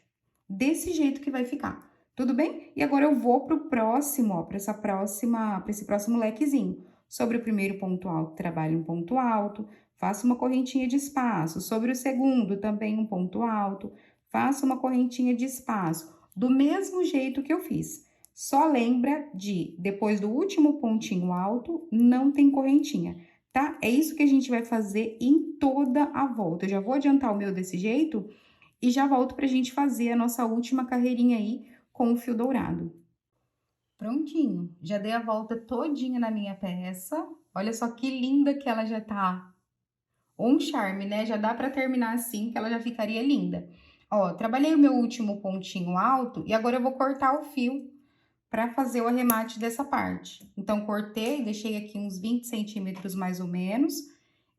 Desse jeito que vai ficar. Tudo bem? E agora eu vou pro próximo, ó, para esse próximo lequezinho. Sobre o primeiro ponto alto, trabalho um ponto alto, faço uma correntinha de espaço. Sobre o segundo, também um ponto alto, faço uma correntinha de espaço do mesmo jeito que eu fiz. Só lembra de, depois do último pontinho alto, não tem correntinha, tá? É isso que a gente vai fazer em toda a volta. Eu já vou adiantar o meu desse jeito e já volto pra gente fazer a nossa última carreirinha aí com o fio dourado. Prontinho, já dei a volta todinha na minha peça. Olha só que linda que ela já tá. Um charme, né? Já dá pra terminar assim, que ela já ficaria linda. Ó, trabalhei o meu último pontinho alto e agora eu vou cortar o fio para fazer o arremate dessa parte. Então, cortei, deixei aqui uns 20 centímetros mais ou menos.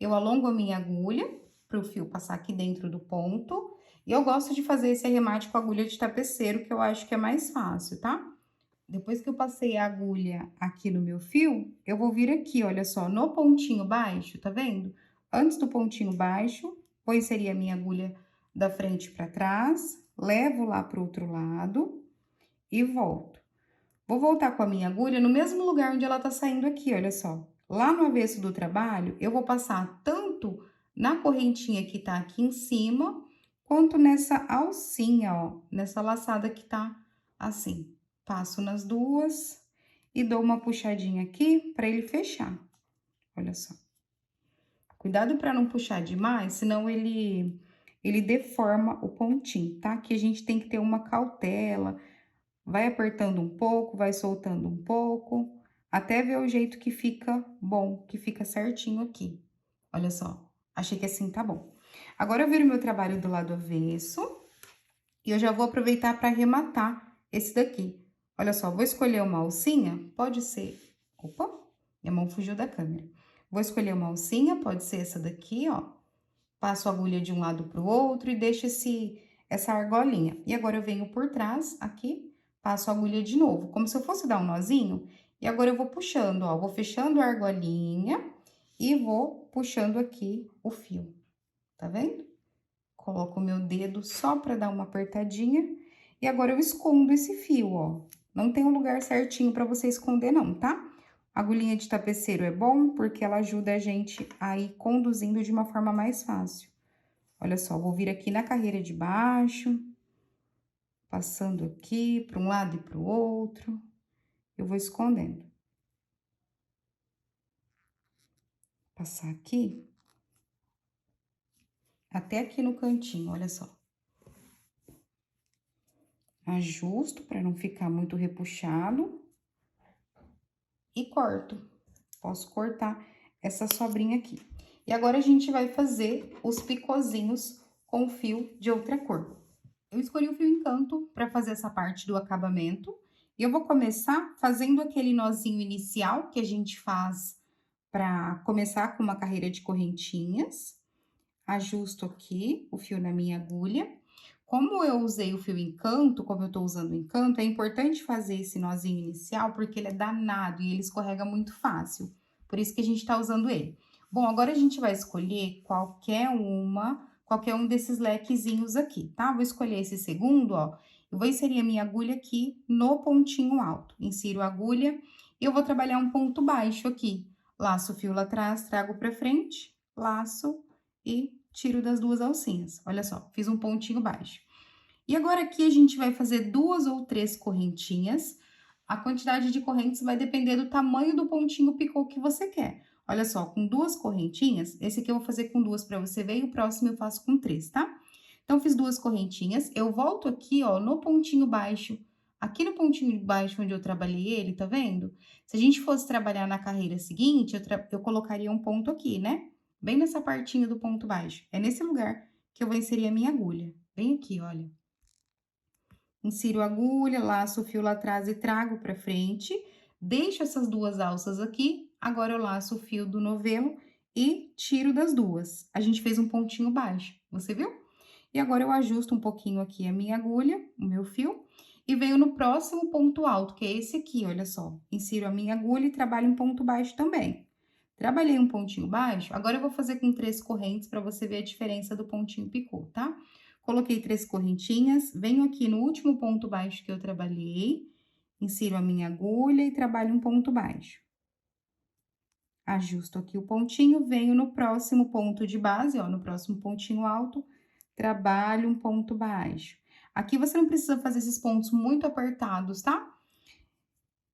Eu alongo a minha agulha para o fio passar aqui dentro do ponto. E eu gosto de fazer esse arremate com agulha de tapeceiro, que eu acho que é mais fácil, tá? Depois que eu passei a agulha aqui no meu fio, eu vou vir aqui, olha só, no pontinho baixo, tá vendo? Antes do pontinho baixo, vou inserir a minha agulha da frente para trás, levo lá pro outro lado e volto. Vou voltar com a minha agulha no mesmo lugar onde ela tá saindo aqui, olha só. Lá no avesso do trabalho, eu vou passar tanto na correntinha que tá aqui em cima, quanto nessa alcinha, ó, nessa laçada que tá assim. Passo nas duas e dou uma puxadinha aqui para ele fechar. Olha só. Cuidado para não puxar demais, senão ele deforma o pontinho, tá? Que a gente tem que ter uma cautela. Vai apertando um pouco, vai soltando um pouco, até ver o jeito que fica bom, que fica certinho aqui. Olha só, achei que assim tá bom. Agora eu viro meu trabalho do lado avesso e eu já vou aproveitar para arrematar esse daqui. Olha só, vou escolher uma alcinha, pode ser... Opa, minha mão fugiu da câmera. Vou escolher uma alcinha, pode ser essa daqui, ó. Passo a agulha de um lado pro outro e deixo essa argolinha. E agora eu venho por trás, aqui, passo a agulha de novo, como se eu fosse dar um nozinho. E agora eu vou puxando, ó, vou fechando a argolinha e vou puxando aqui o fio, tá vendo? Coloco o meu dedo só pra dar uma apertadinha. E agora eu escondo esse fio, ó. Não tem um lugar certinho pra você esconder, não, tá? Agulhinha de tapeceiro é bom porque ela ajuda a gente a ir conduzindo de uma forma mais fácil. Olha só, vou vir aqui na carreira de baixo, passando aqui para um lado e para o outro, eu vou escondendo. Passar aqui, até aqui no cantinho, olha só. Ajusto para não ficar muito repuxado e corto. Posso cortar essa sobrinha aqui. E agora a gente vai fazer os picozinhos com fio de outra cor. Eu escolhi o fio encanto para fazer essa parte do acabamento. E eu vou começar fazendo aquele nozinho inicial que a gente faz para começar com uma carreira de correntinhas. Ajusto aqui o fio na minha agulha. Como eu usei o fio encanto, como eu tô usando o encanto, é importante fazer esse nozinho inicial, porque ele é danado e ele escorrega muito fácil. Por isso que a gente tá usando ele. Bom, agora a gente vai escolher qualquer um desses lequezinhos aqui, tá? Vou escolher esse segundo, ó. Eu vou inserir a minha agulha aqui no pontinho alto. Insiro a agulha e eu vou trabalhar um ponto baixo aqui. Laço o fio lá atrás, trago pra frente, laço e tiro das duas alcinhas. Olha só, fiz um pontinho baixo. E agora aqui a gente vai fazer 2 ou 3 correntinhas. A quantidade de correntes vai depender do tamanho do pontinho picô que você quer. Olha só, com 2 correntinhas, esse aqui eu vou fazer com 2 para você ver e o próximo eu faço com 3, tá? Então, fiz 2 correntinhas, eu volto aqui, ó, no pontinho baixo aqui no pontinho de baixo onde eu trabalhei ele, tá vendo? Se a gente fosse trabalhar na carreira seguinte, eu colocaria um ponto aqui, né? Bem nessa partinha do ponto baixo. É nesse lugar que eu vou inserir a minha agulha. Bem aqui, olha. Insiro a agulha, laço o fio lá atrás e trago pra frente. Deixo essas duas alças aqui. Agora eu laço o fio do novelo e tiro das duas. A gente fez um pontinho baixo, você viu? E agora eu ajusto um pouquinho aqui a minha agulha, o meu fio, e venho no próximo ponto alto, que é esse aqui, olha só. Insiro a minha agulha e trabalho um ponto baixo também. Trabalhei um pontinho baixo, agora eu vou fazer com 3 correntes para você ver a diferença do pontinho picô, tá? Coloquei 3 correntinhas, venho aqui no último ponto baixo que eu trabalhei, insiro a minha agulha e trabalho um ponto baixo. Ajusto aqui o pontinho, venho no próximo ponto de base, ó, no próximo pontinho alto, trabalho um ponto baixo. Aqui você não precisa fazer esses pontos muito apertados, tá?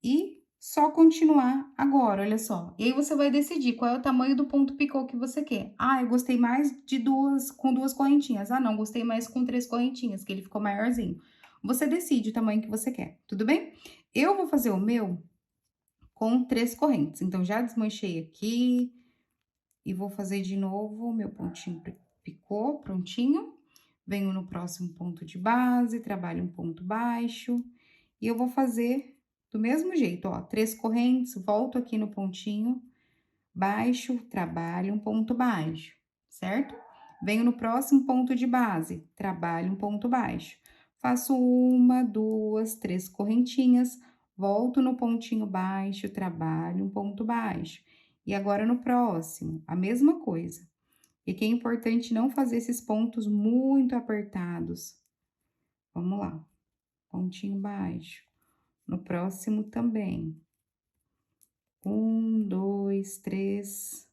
E só continuar agora, olha só. E aí você vai decidir qual é o tamanho do ponto picô que você quer. Ah, eu gostei mais de com duas correntinhas. Ah, não, gostei mais com 3 correntinhas, que ele ficou maiorzinho. Você decide o tamanho que você quer, tudo bem? Eu vou fazer o meu com 3 correntes. Então, já desmanchei aqui e vou fazer de novo o meu pontinho picô, prontinho. Venho no próximo ponto de base, trabalho um ponto baixo. E eu vou fazer do mesmo jeito, ó, 3 correntes, volto aqui no pontinho baixo, trabalho um ponto baixo, certo? Venho no próximo ponto de base, trabalho um ponto baixo. Faço uma, duas, 3 correntinhas, volto no pontinho baixo, trabalho um ponto baixo. E agora no próximo, a mesma coisa. E que é importante não fazer esses pontos muito apertados. Vamos lá, pontinho baixo. No próximo também. 1, 2, 3.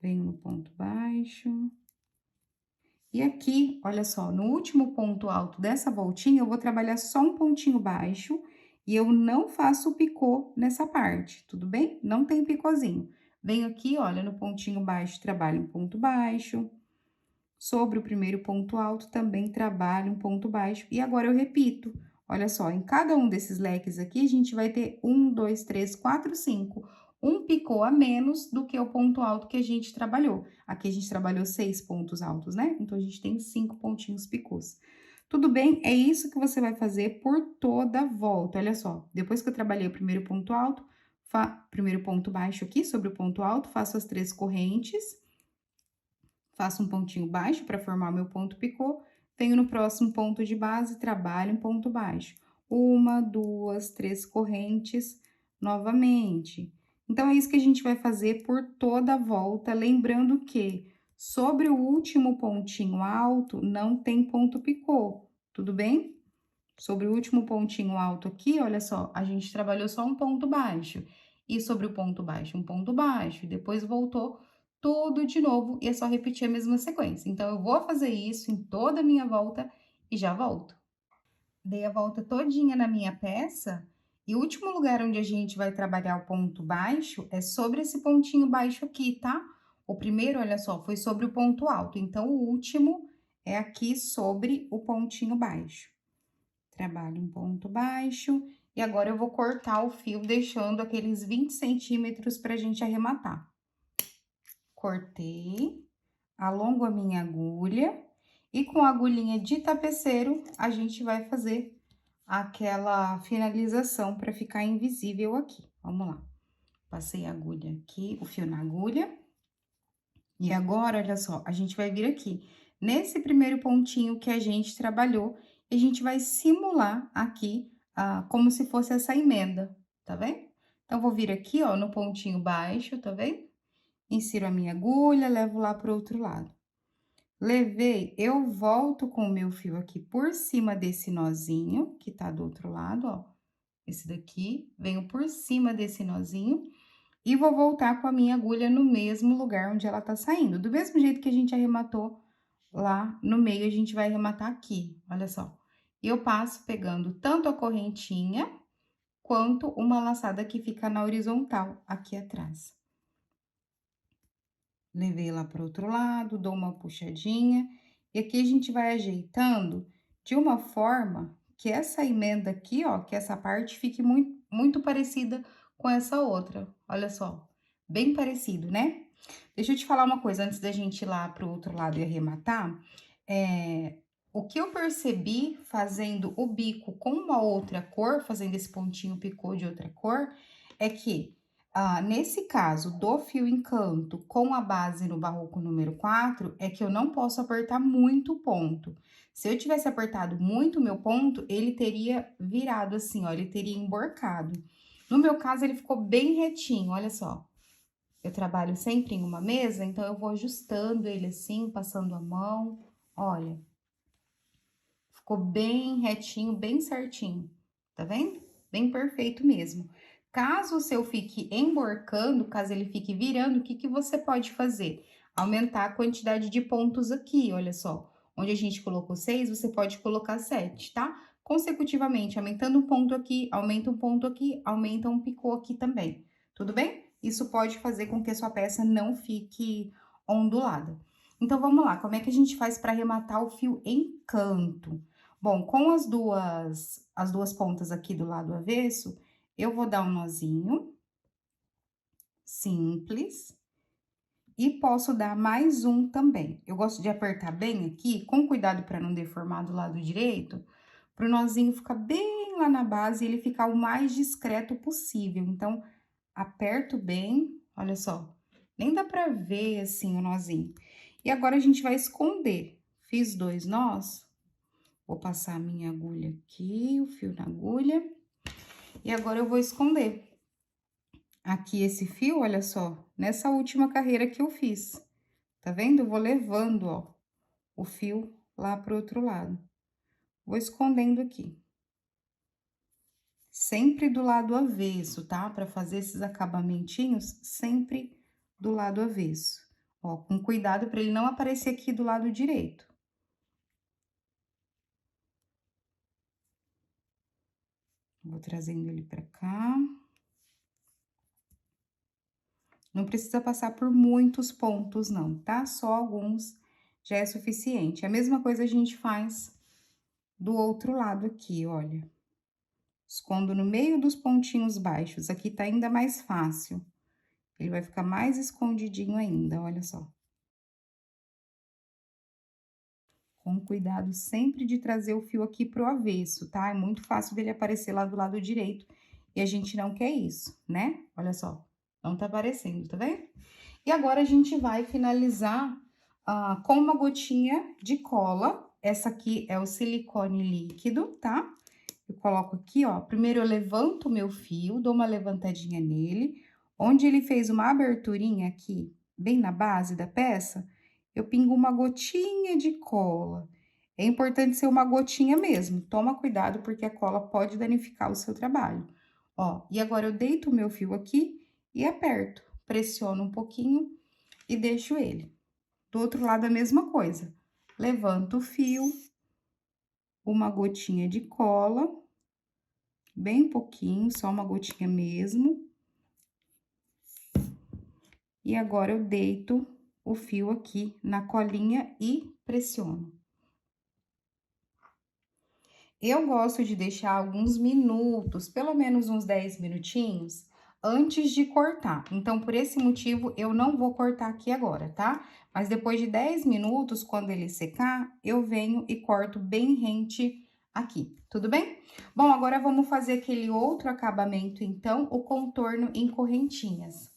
Venho no ponto baixo. E aqui, olha só, no último ponto alto dessa voltinha, eu vou trabalhar só um pontinho baixo e eu não faço picô nessa parte, tudo bem? Não tem picôzinho. Venho aqui, olha, no pontinho baixo, trabalho um ponto baixo. Sobre o primeiro ponto alto, também trabalho um ponto baixo. E agora eu repito. Olha só, em cada um desses leques aqui, a gente vai ter 1, 2, 3, 4, 5. Um picô a menos do que o ponto alto que a gente trabalhou. Aqui a gente trabalhou 6 pontos altos, né? Então, a gente tem 5 pontinhos picôs. Tudo bem? É isso que você vai fazer por toda a volta. Olha só, depois que eu trabalhei o primeiro ponto alto, primeiro ponto baixo aqui sobre o ponto alto, faço as 3 correntes. Faço um pontinho baixo para formar o meu ponto picô, venho no próximo ponto de base, trabalho um ponto baixo. Uma, duas, 3 correntes novamente. Então, é isso que a gente vai fazer por toda a volta, lembrando que sobre o último pontinho alto não tem ponto picô, tudo bem? Sobre o último pontinho alto aqui, olha só, a gente trabalhou só um ponto baixo. E sobre o ponto baixo, um ponto baixo, e depois voltou tudo de novo, e é só repetir a mesma sequência. Então, eu vou fazer isso em toda a minha volta e já volto. Dei a volta todinha na minha peça, e o último lugar onde a gente vai trabalhar o ponto baixo é sobre esse pontinho baixo aqui, tá? O primeiro, olha só, foi sobre o ponto alto, então o último é aqui sobre o pontinho baixo. Trabalho um ponto baixo, e agora eu vou cortar o fio, deixando aqueles 20 centímetros pra gente arrematar. Cortei, alongo a minha agulha, e com a agulhinha de tapeceiro, a gente vai fazer aquela finalização para ficar invisível aqui. Vamos lá. Passei a agulha aqui, o fio na agulha. E agora, olha só, a gente vai vir aqui, nesse primeiro pontinho que a gente trabalhou, e a gente vai simular aqui, como se fosse essa emenda, tá vendo? Então, vou vir aqui, ó, no pontinho baixo, tá vendo? Insiro a minha agulha, levo lá pro outro lado. Levei, eu volto com o meu fio aqui por cima desse nozinho, que tá do outro lado, ó. Esse daqui, venho por cima desse nozinho e vou voltar com a minha agulha no mesmo lugar onde ela tá saindo. Do mesmo jeito que a gente arrematou lá no meio, a gente vai arrematar aqui, olha só. E eu passo pegando tanto a correntinha, quanto uma laçada que fica na horizontal, aqui atrás. Levei lá pro outro lado, dou uma puxadinha, e aqui a gente vai ajeitando de uma forma que essa emenda aqui, ó, que essa parte fique muito parecida com essa outra. Olha só, bem parecido, né? Deixa eu te falar uma coisa antes da gente ir lá pro outro lado e arrematar. O que eu percebi fazendo o bico com uma outra cor, fazendo esse pontinho picô de outra cor, é que nesse caso do fio encanto com a base no barroco número 4, é que eu não posso apertar muito o ponto. Se eu tivesse apertado muito o meu ponto, ele teria virado assim, ó, ele teria emborcado. No meu caso, ele ficou bem retinho, olha só. Eu trabalho sempre em uma mesa, então eu vou ajustando ele assim, passando a mão, olha. Ficou bem retinho, bem certinho, tá vendo? Bem perfeito mesmo. Caso o seu fique emborcando, caso ele fique virando, o que que você pode fazer? Aumentar a quantidade de pontos aqui, olha só. Onde a gente colocou 6, você pode colocar 7, tá? Consecutivamente, aumentando um ponto aqui, aumenta um ponto aqui, aumenta um picô aqui também. Tudo bem? Isso pode fazer com que a sua peça não fique ondulada. Então, vamos lá, como é que a gente faz para arrematar o fio em canto? Bom, com as duas pontas aqui do lado avesso, eu vou dar um nozinho simples e posso dar mais um também. Eu gosto de apertar bem aqui, com cuidado para não deformar do lado direito, para o nozinho ficar bem lá na base e ele ficar o mais discreto possível. Então, aperto bem, olha só, nem dá para ver assim o nozinho. E agora a gente vai esconder. Fiz 2 nós. Vou passar a minha agulha aqui, o fio na agulha. E agora eu vou esconder aqui esse fio, olha só, nessa última carreira que eu fiz. Tá vendo? Eu vou levando, ó, o fio lá pro outro lado. Vou escondendo aqui. Sempre do lado avesso, tá? Pra fazer esses acabamentinhos, sempre do lado avesso. Ó, com cuidado pra ele não aparecer aqui do lado direito. Vou trazendo ele pra cá. Não precisa passar por muitos pontos não, tá? Só alguns já é suficiente. A mesma coisa a gente faz do outro lado aqui, olha. Escondo no meio dos pontinhos baixos, aqui tá ainda mais fácil. Ele vai ficar mais escondidinho ainda, olha só. Com cuidado sempre de trazer o fio aqui pro avesso, tá? É muito fácil dele aparecer lá do lado direito e a gente não quer isso, né? Olha só, não tá aparecendo, tá vendo? E agora a gente vai finalizar com uma gotinha de cola. Essa aqui é o silicone líquido, tá? Eu coloco aqui, ó. Primeiro eu levanto o meu fio, dou uma levantadinha nele. Onde ele fez uma aberturinha aqui, bem na base da peça, eu pingo uma gotinha de cola. É importante ser uma gotinha mesmo. Toma cuidado, porque a cola pode danificar o seu trabalho. Ó, e agora eu deito o meu fio aqui e aperto. Pressiono um pouquinho e deixo ele. Do outro lado, a mesma coisa. Levanto o fio, uma gotinha de cola, bem pouquinho, só uma gotinha mesmo. E agora, eu deito o fio aqui na colinha e pressiono. Eu gosto de deixar alguns minutos, pelo menos uns 10 minutinhos, antes de cortar. Então, por esse motivo, eu não vou cortar aqui agora, tá? Mas depois de 10 minutos, quando ele secar, eu venho e corto bem rente aqui, tudo bem? Bom, agora vamos fazer aquele outro acabamento, então, o contorno em correntinhas.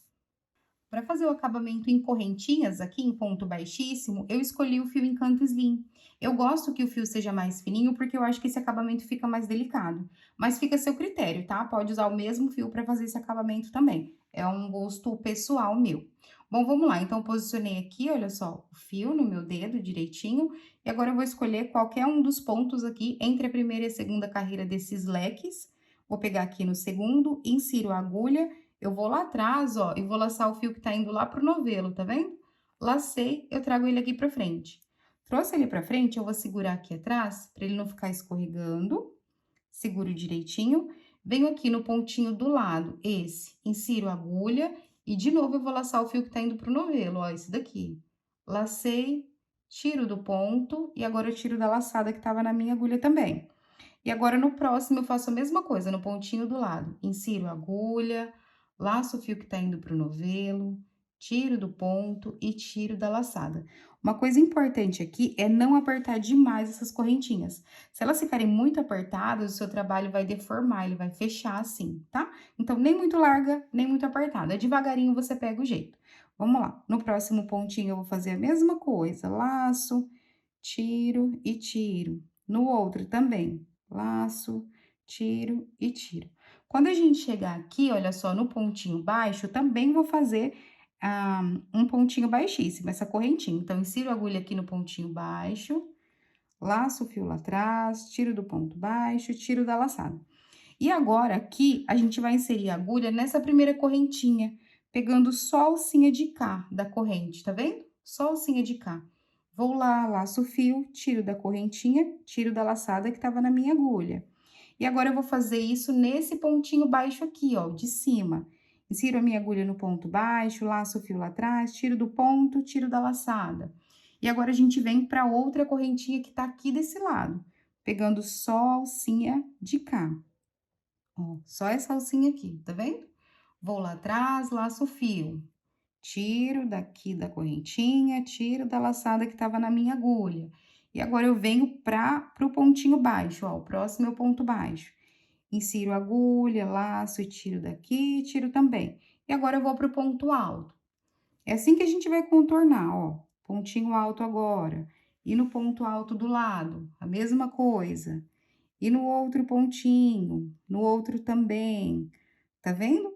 Para fazer o acabamento em correntinhas, aqui em ponto baixíssimo, eu escolhi o fio Encanto Slim. Eu gosto que o fio seja mais fininho, porque eu acho que esse acabamento fica mais delicado. Mas fica a seu critério, tá? Pode usar o mesmo fio para fazer esse acabamento também. É um gosto pessoal meu. Bom, vamos lá. Então, eu posicionei aqui, olha só, o fio no meu dedo direitinho. E agora, eu vou escolher qualquer um dos pontos aqui entre a primeira e a segunda carreira desses leques. Vou pegar aqui no segundo, insiro a agulha. Eu vou lá atrás, ó, e vou laçar o fio que tá indo lá pro novelo, tá vendo? Lacei, eu trago ele aqui pra frente. Trouxe ele pra frente, eu vou segurar aqui atrás, pra ele não ficar escorregando. Seguro direitinho. Venho aqui no pontinho do lado, esse, insiro a agulha e de novo eu vou laçar o fio que tá indo pro novelo, ó, esse daqui. Lacei, tiro do ponto e agora eu tiro da laçada que tava na minha agulha também. E agora, no próximo, eu faço a mesma coisa, no pontinho do lado. Insiro a agulha, laço o fio que tá indo pro novelo, tiro do ponto e tiro da laçada. Uma coisa importante aqui é não apertar demais essas correntinhas. Se elas ficarem muito apertadas, o seu trabalho vai deformar, ele vai fechar assim, tá? Então, nem muito larga, nem muito apertada. Devagarinho você pega o jeito. Vamos lá. No próximo pontinho, eu vou fazer a mesma coisa. Laço, tiro e tiro. No outro também. Laço, tiro e tiro. Quando a gente chegar aqui, olha só, no pontinho baixo, também vou fazer um pontinho baixíssimo, essa correntinha. Então, insiro a agulha aqui no pontinho baixo, laço o fio lá atrás, tiro do ponto baixo, tiro da laçada. E agora, aqui, a gente vai inserir a agulha nessa primeira correntinha, pegando só a alcinha de cá da corrente, tá vendo? Só a alcinha de cá. Vou lá, laço o fio, tiro da correntinha, tiro da laçada que tava na minha agulha. E agora, eu vou fazer isso nesse pontinho baixo aqui, ó, de cima. Insiro a minha agulha no ponto baixo, laço o fio lá atrás, tiro do ponto, tiro da laçada. E agora, a gente vem pra outra correntinha que tá aqui desse lado, pegando só a alcinha de cá. Ó, só essa alcinha aqui, tá vendo? Vou lá atrás, laço o fio. Tiro daqui da correntinha, tiro da laçada que tava na minha agulha. E agora, eu venho pro pontinho baixo, ó, o próximo é o ponto baixo. Insiro a agulha, laço e tiro daqui, tiro também. E agora, eu vou pro ponto alto. É assim que a gente vai contornar, ó. Pontinho alto agora. E no ponto alto do lado, a mesma coisa. E no outro pontinho, no outro também. Tá vendo?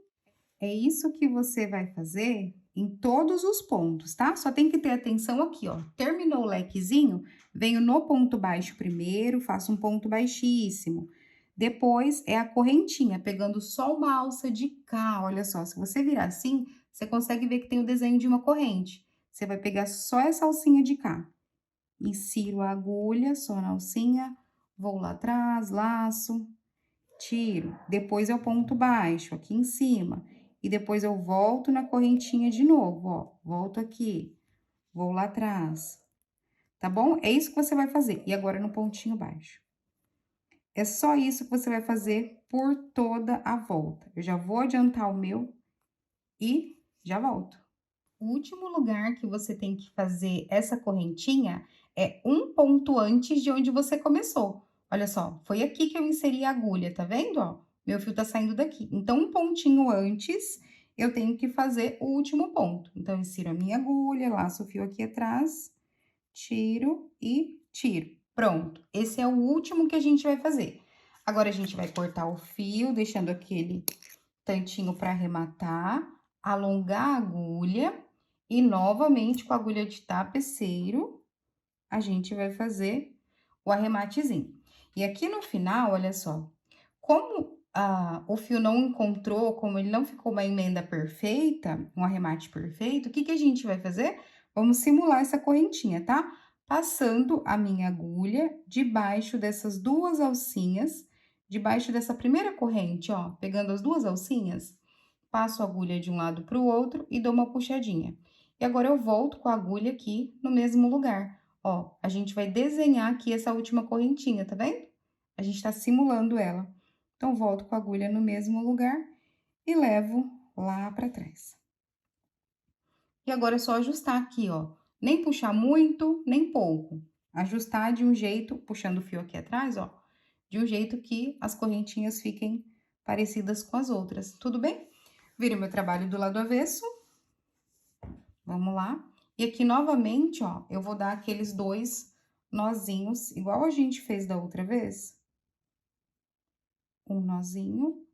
É isso que você vai fazer em todos os pontos, tá? Só tem que ter atenção aqui, ó. Terminou o lequezinho, venho no ponto baixo primeiro, faço um ponto baixíssimo. Depois é a correntinha, pegando só uma alça de cá, olha só. Se você virar assim, você consegue ver que tem o desenho de uma corrente. Você vai pegar só essa alcinha de cá. Insiro a agulha só na alcinha, vou lá atrás, laço, tiro. Depois eu ponto baixo aqui em cima. E depois eu volto na correntinha de novo, ó. Volto aqui, vou lá atrás. Tá bom? É isso que você vai fazer. E agora no pontinho baixo. É só isso que você vai fazer por toda a volta. Eu já vou adiantar o meu e já volto. O último lugar que você tem que fazer essa correntinha é um ponto antes de onde você começou. Olha só, foi aqui que eu inseri a agulha, tá vendo, ó? Meu fio tá saindo daqui. Então, um pontinho antes, eu tenho que fazer o último ponto. Então, eu insiro a minha agulha, laço o fio aqui atrás, tiro e tiro. Pronto, esse é o último que a gente vai fazer. Agora, a gente vai cortar o fio, deixando aquele tantinho para arrematar, alongar a agulha e novamente com a agulha de tapeceiro, a gente vai fazer o arrematezinho. E aqui no final, olha só, como o fio não encontrou, como ele não ficou uma emenda perfeita, um arremate perfeito, o que que a gente vai fazer? Vamos simular essa correntinha, tá? Passando a minha agulha debaixo dessas duas alcinhas, debaixo dessa primeira corrente, ó, pegando as duas alcinhas, passo a agulha de um lado para o outro e dou uma puxadinha. E agora, eu volto com a agulha aqui no mesmo lugar. Ó, a gente vai desenhar aqui essa última correntinha, tá vendo? A gente tá simulando ela. Então, volto com a agulha no mesmo lugar e levo lá para trás. E agora, é só ajustar aqui, ó. Nem puxar muito, nem pouco. Ajustar de um jeito, puxando o fio aqui atrás, ó, de um jeito que as correntinhas fiquem parecidas com as outras, tudo bem? Vira meu trabalho do lado avesso. Vamos lá. E aqui, novamente, ó, eu vou dar aqueles dois nozinhos, igual a gente fez da outra vez. Um nozinho,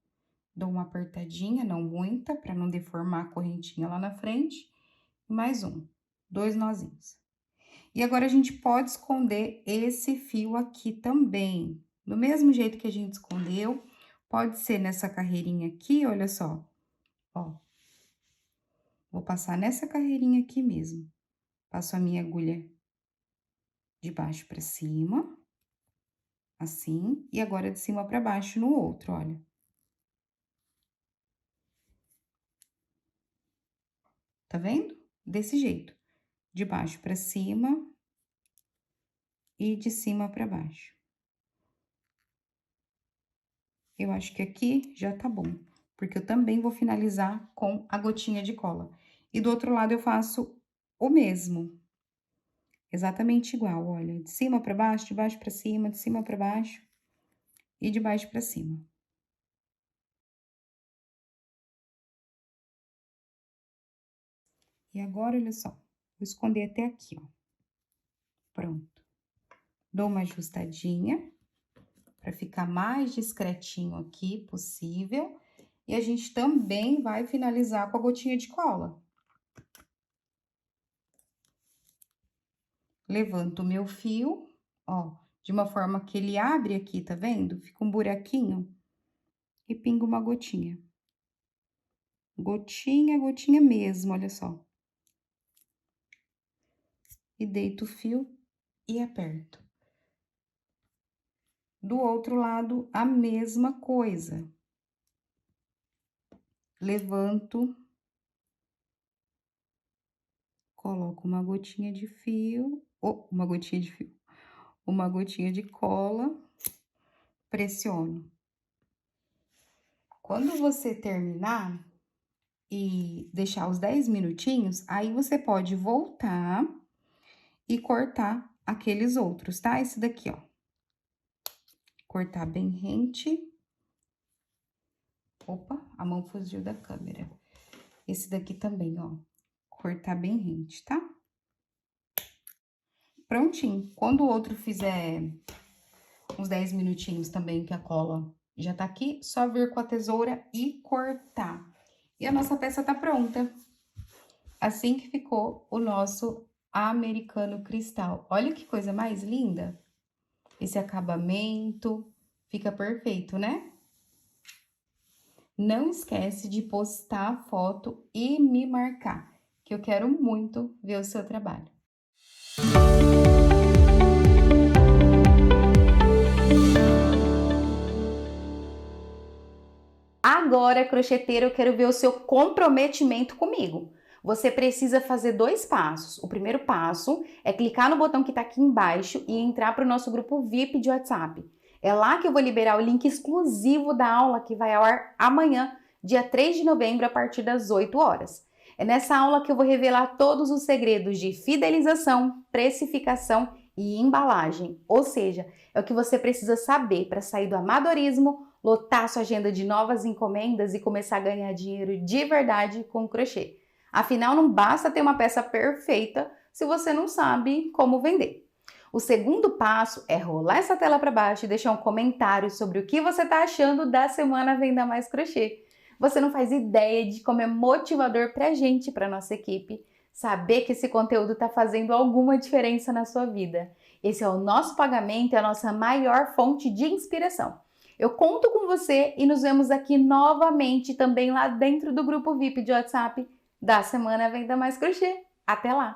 dou uma apertadinha, não muita, para não deformar a correntinha lá na frente. Mais um, dois nozinhos. E agora, a gente pode esconder esse fio aqui também. Do mesmo jeito que a gente escondeu, pode ser nessa carreirinha aqui, olha só. Ó, vou passar nessa carreirinha aqui mesmo. Passo a minha agulha de baixo para cima, assim, e agora de cima para baixo no outro, olha. Tá vendo? Desse jeito, de baixo para cima e de cima para baixo. Eu acho que aqui já tá bom, porque eu também vou finalizar com a gotinha de cola. E do outro lado eu faço o mesmo, exatamente igual, olha, de cima para baixo, de baixo para cima, de cima para baixo e de baixo para cima. E agora, olha só, vou esconder até aqui, ó. Pronto. Dou uma ajustadinha para ficar mais discretinho aqui possível. E a gente também vai finalizar com a gotinha de cola. Levanto o meu fio, ó, de uma forma que ele abre aqui, tá vendo? Fica um buraquinho e pingo uma gotinha. Gotinha, gotinha mesmo, olha só. E deito o fio e aperto. Do outro lado, a mesma coisa. Levanto, coloco uma gotinha de fio, ou uma gotinha de fio, uma gotinha de cola, pressiono. Quando você terminar e deixar os 10 minutinhos, aí você pode voltar e cortar aqueles outros, tá? Esse daqui, ó. Cortar bem rente. Opa, a mão fugiu da câmera. Esse daqui também, ó. Cortar bem rente, tá? Prontinho. Quando o outro fizer uns 10 minutinhos também que a cola já tá aqui, só vir com a tesoura e cortar. E a nossa peça tá pronta. Assim que ficou o nosso americano cristal. Olha que coisa mais linda. Esse acabamento fica perfeito, né? Não esquece de postar a foto e me marcar, que eu quero muito ver o seu trabalho. Agora, crocheteiro, eu quero ver o seu comprometimento comigo. Você precisa fazer 2 passos. O primeiro passo é clicar no botão que está aqui embaixo e entrar para o nosso grupo VIP de WhatsApp. É lá que eu vou liberar o link exclusivo da aula que vai ao ar amanhã, dia 3 de novembro, a partir das 8 horas. É nessa aula que eu vou revelar todos os segredos de fidelização, precificação e embalagem. Ou seja, é o que você precisa saber para sair do amadorismo, lotar sua agenda de novas encomendas e começar a ganhar dinheiro de verdade com o crochê. Afinal, não basta ter uma peça perfeita se você não sabe como vender. O segundo passo é rolar essa tela para baixo e deixar um comentário sobre o que você está achando da Semana Venda Mais Crochê. Você não faz ideia de como é motivador para a gente, para nossa equipe, saber que esse conteúdo está fazendo alguma diferença na sua vida. Esse é o nosso pagamento, é a nossa maior fonte de inspiração. Eu conto com você e nos vemos aqui novamente também lá dentro do grupo VIP de WhatsApp da Semana Venda Mais Crochê. Até lá!